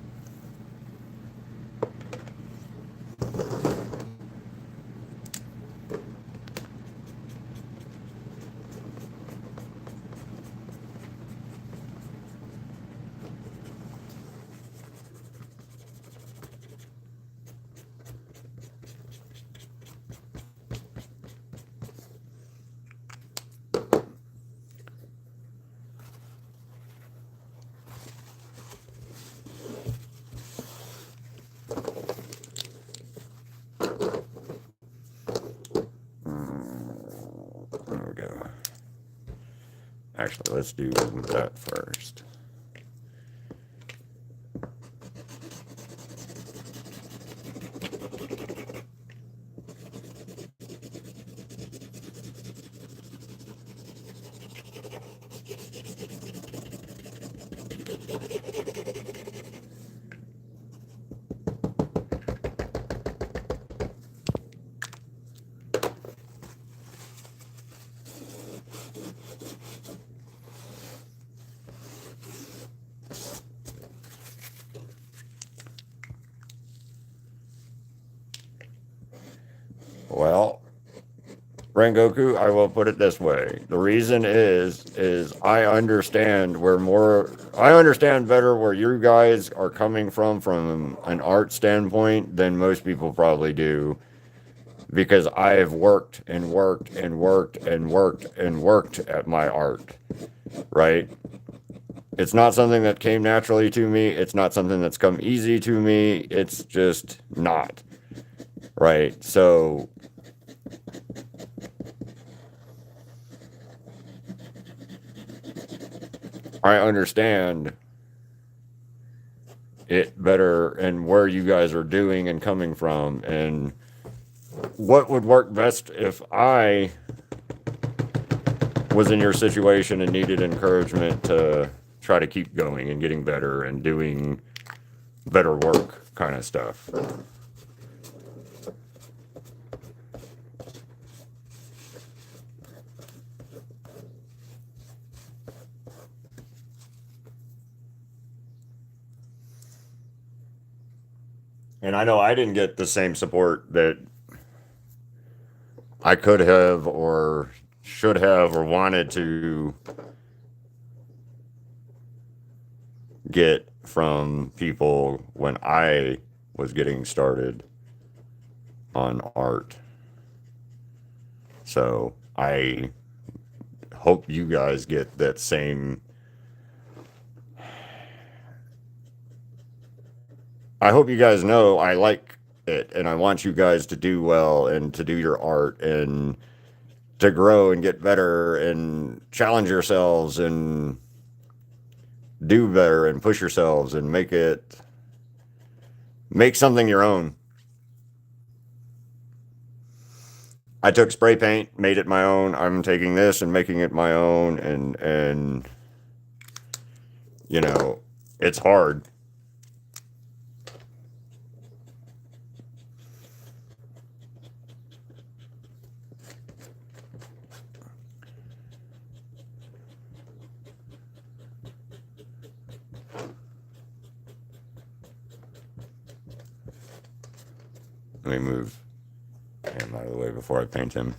There we go. Actually, let's do that first. Rengoku, I will put it this way. The reason is I understand better where you guys are coming from an art standpoint than most people probably do. Because I've worked and worked and worked and worked and worked at my art, right? It's not something that came naturally to me. It's not something that's come easy to me. It's just not, right? So I understand it better and where you guys are doing and coming from and what would work best if I was in your situation and needed encouragement to try to keep going and getting better and doing better work kind of stuff. And I know I didn't get the same support that I could have or should have or wanted to get from people when I was getting started on art. So I hope you guys get that same. I hope you guys know I like it and I want you guys to do well and to do your art and to grow and get better and challenge yourselves and do better and push yourselves and make something your own. I took spray paint, made it my own. I'm taking this and making it my own and you know, it's hard. Let me move him out of the way before I paint him.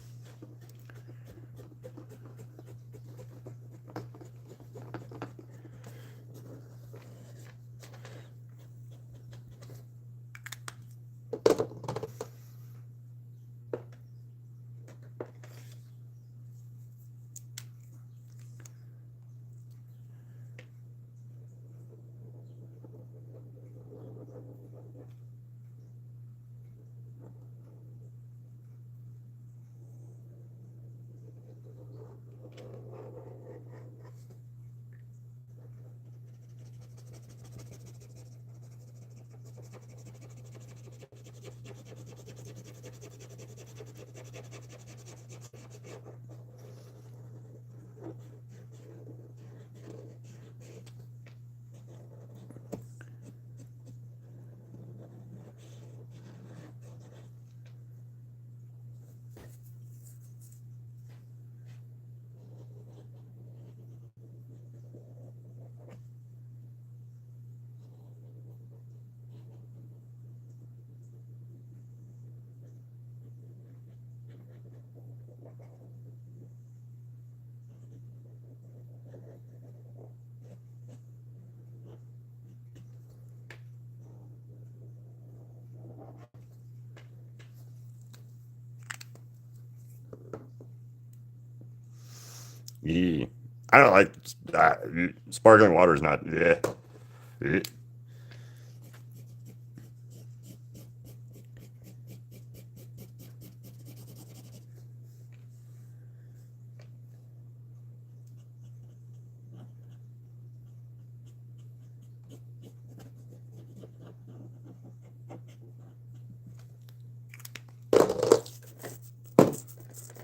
Yeah. I don't like sparkling water is not. Yeah.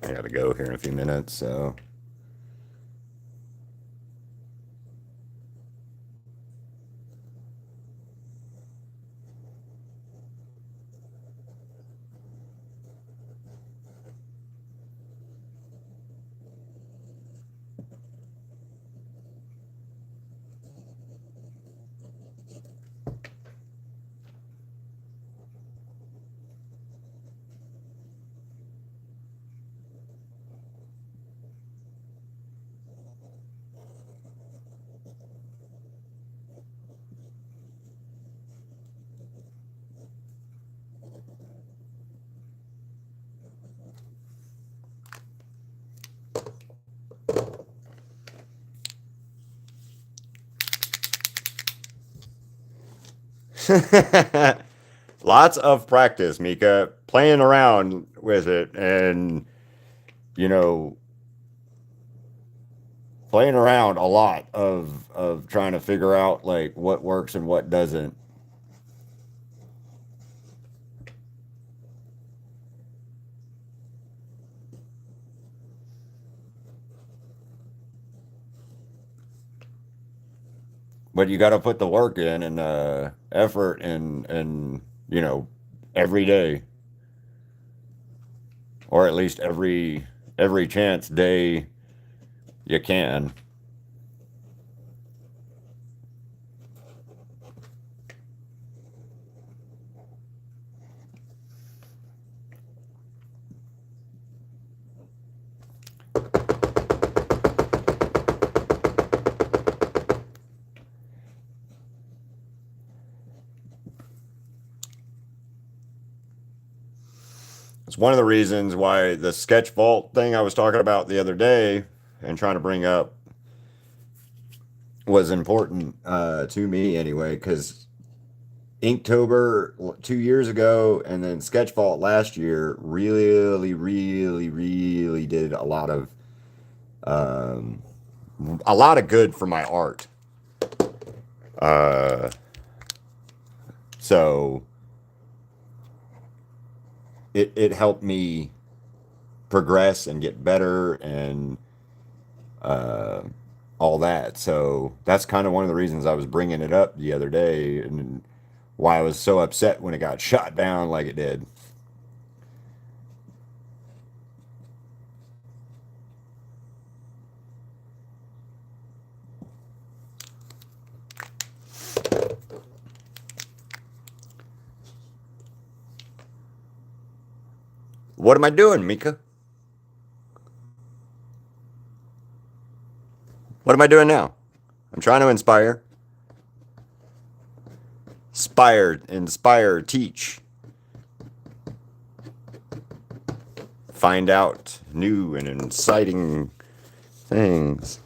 I gotta go here in a few minutes, so. Lots of practice, Mika, playing around with it and, you know, playing around a lot of trying to figure out like what works and what doesn't. But you got to put the work in and effort and you know every day, or at least every chance day you can. It's one of the reasons why the sketch vault thing I was talking about the other day and trying to bring up was important to me anyway, because Inktober 2 years ago and then sketch vault last year really did um, a lot of good for my art. Uh, so it helped me progress and get better and uh, all that. So that's kind of one of the reasons I was bringing it up the other day and why I was so upset when it got shot down like it did. What am I doing, Mika? What am I doing now? I'm trying to inspire, teach, find out new and inciting things.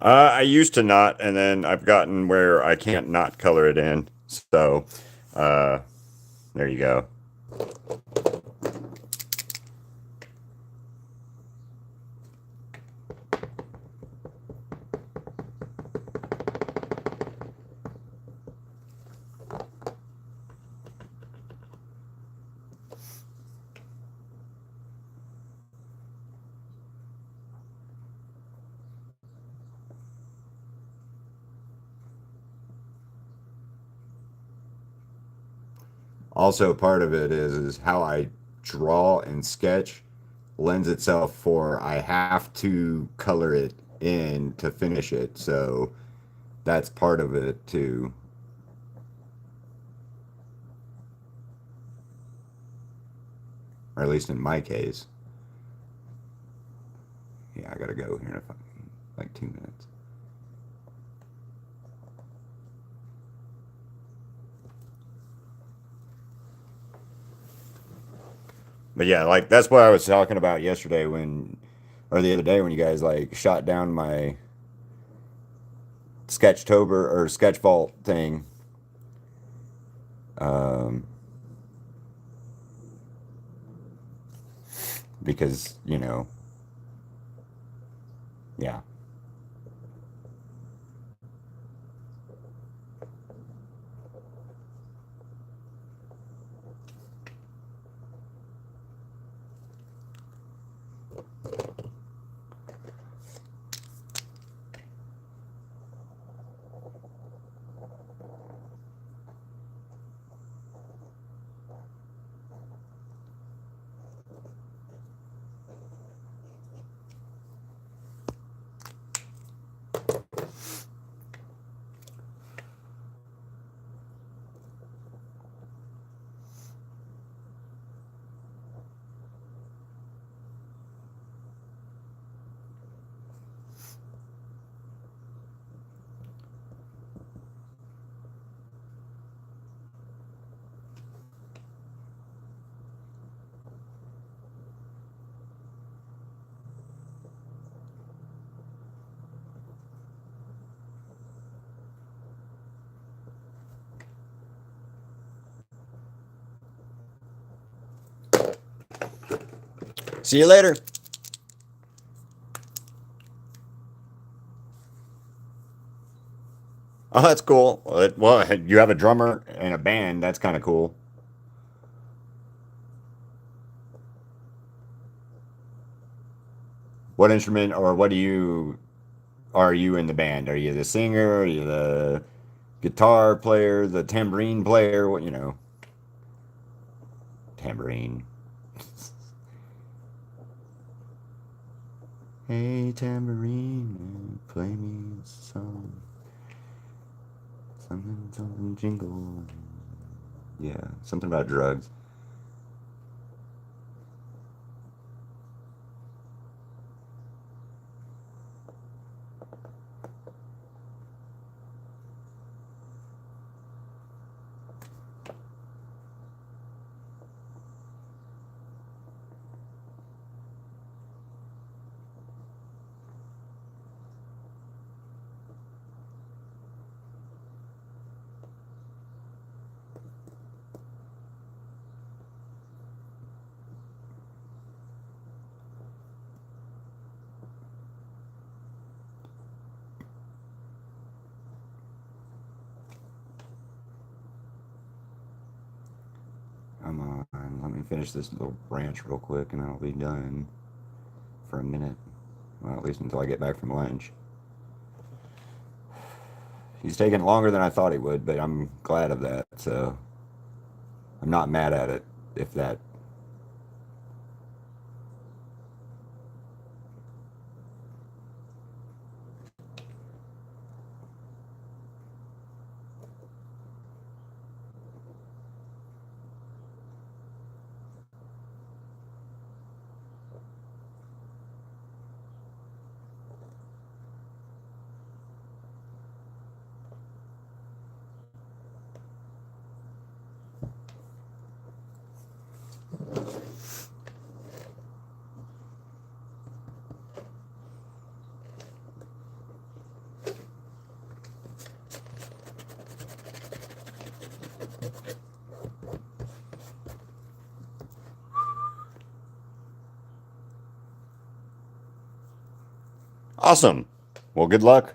I used to not, and then I've gotten where I can't not color it in. So, uh, there you go. Also, part of it is how I draw and sketch lends itself for I have to color it in to finish it. So that's part of it too, or at least in my case. Yeah, I gotta go here in like 2 minutes. But yeah, like that's what I was talking about yesterday or the other day when you guys like shot down my Sketchtober or Sketch Vault thing. Um, because, yeah. See you later. Oh, that's cool. Well, you have a drummer and a band. That's kind of cool. What instrument or what do you are you in the band? Are you the singer? Are you the guitar player? The tambourine player? What, tambourine. Hey, tambourine, play me a song. Something, something, jingle. Yeah, something about drugs. Come on, let me finish this little branch real quick and I'll be done for a minute. Well, at least until I get back from lunch. He's taking longer than I thought he would, but I'm glad of that, so I'm not mad at it, if that. Awesome. Well, good luck.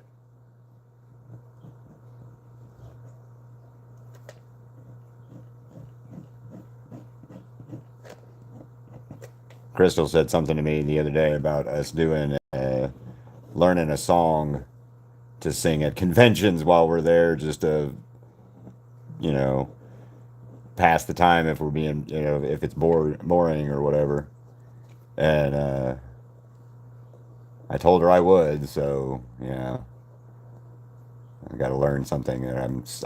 Crystal said something to me the other day about us doing learning a song to sing at conventions while we're there, just to, you know, pass the time if we're being, if it's boring or whatever. And I told her I would, so yeah, I got to learn something that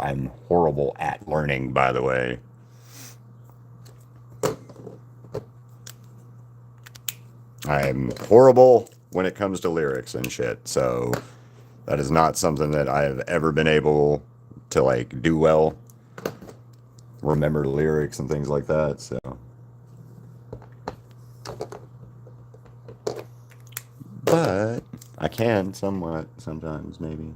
I'm horrible at learning, by the way. I'm horrible when it comes to lyrics and shit. So that is not something that I have ever been able to like do well, remember lyrics and things like that. So, but I can somewhat sometimes, maybe.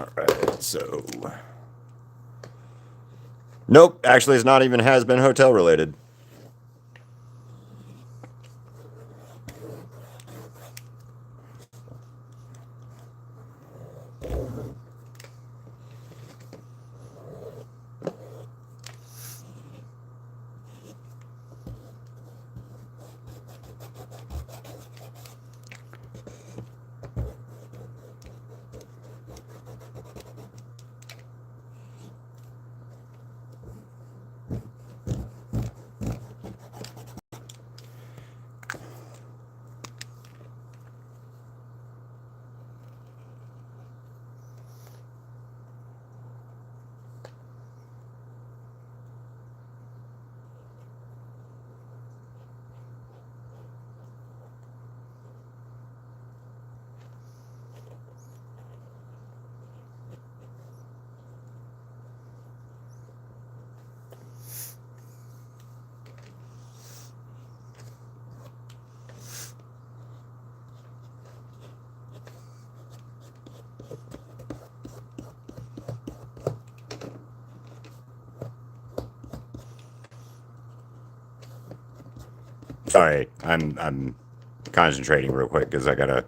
All right, so nope, actually, it's not even has been hotel related. Sorry, I'm concentrating real quick because I gotta.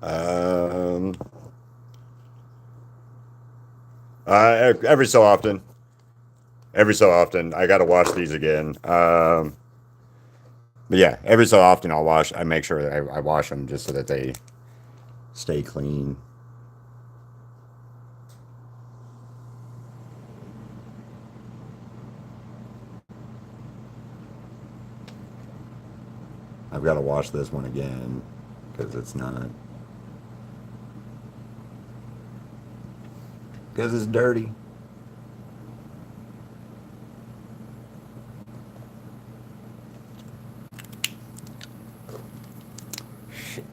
Um, every so often, I gotta wash these again. But yeah, every so often I make sure that I wash them just so that they stay clean. I've got to wash this one again because it's dirty. Shit.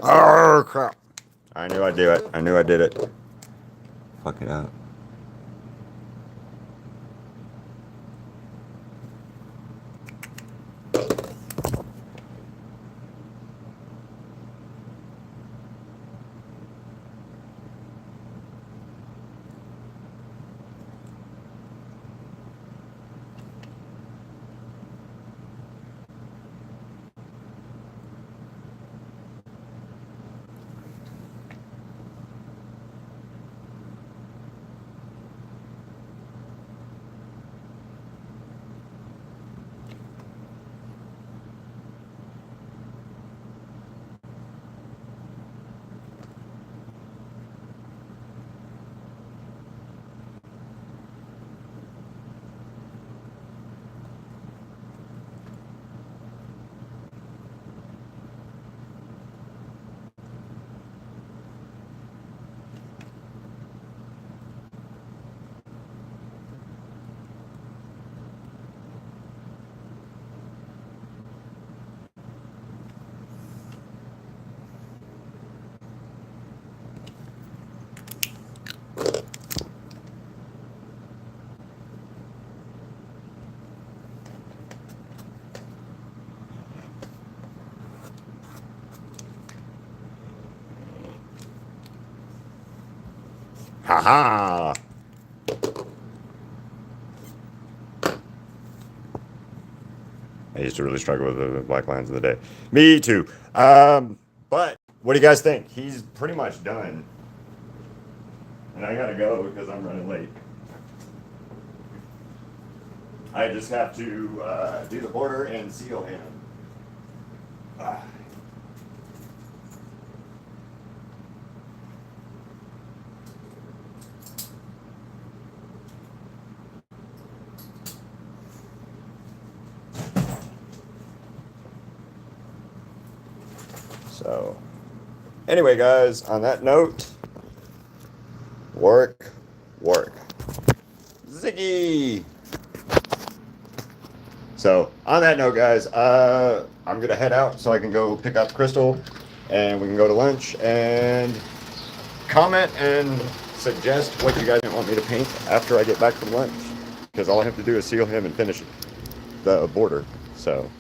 Oh crap! I knew I'd do it. I knew I did it. Fuck it up. Haha. I used to really struggle with the black lines of the day. Me too. But what do you guys think? He's pretty much done. And I gotta go because I'm running late. I just have to do the border and seal him. Ah. So, anyway, guys, on that note, work. Ziggy! So, on that note, guys, I'm going to head out so I can go pick up Crystal and we can go to lunch and comment and suggest what you guys want me to paint after I get back from lunch. Because all I have to do is seal him and finish the border. So,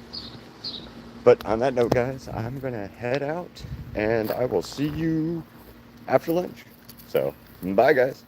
but on that note, guys, I'm going to head out and I will see you after lunch. So, bye, guys.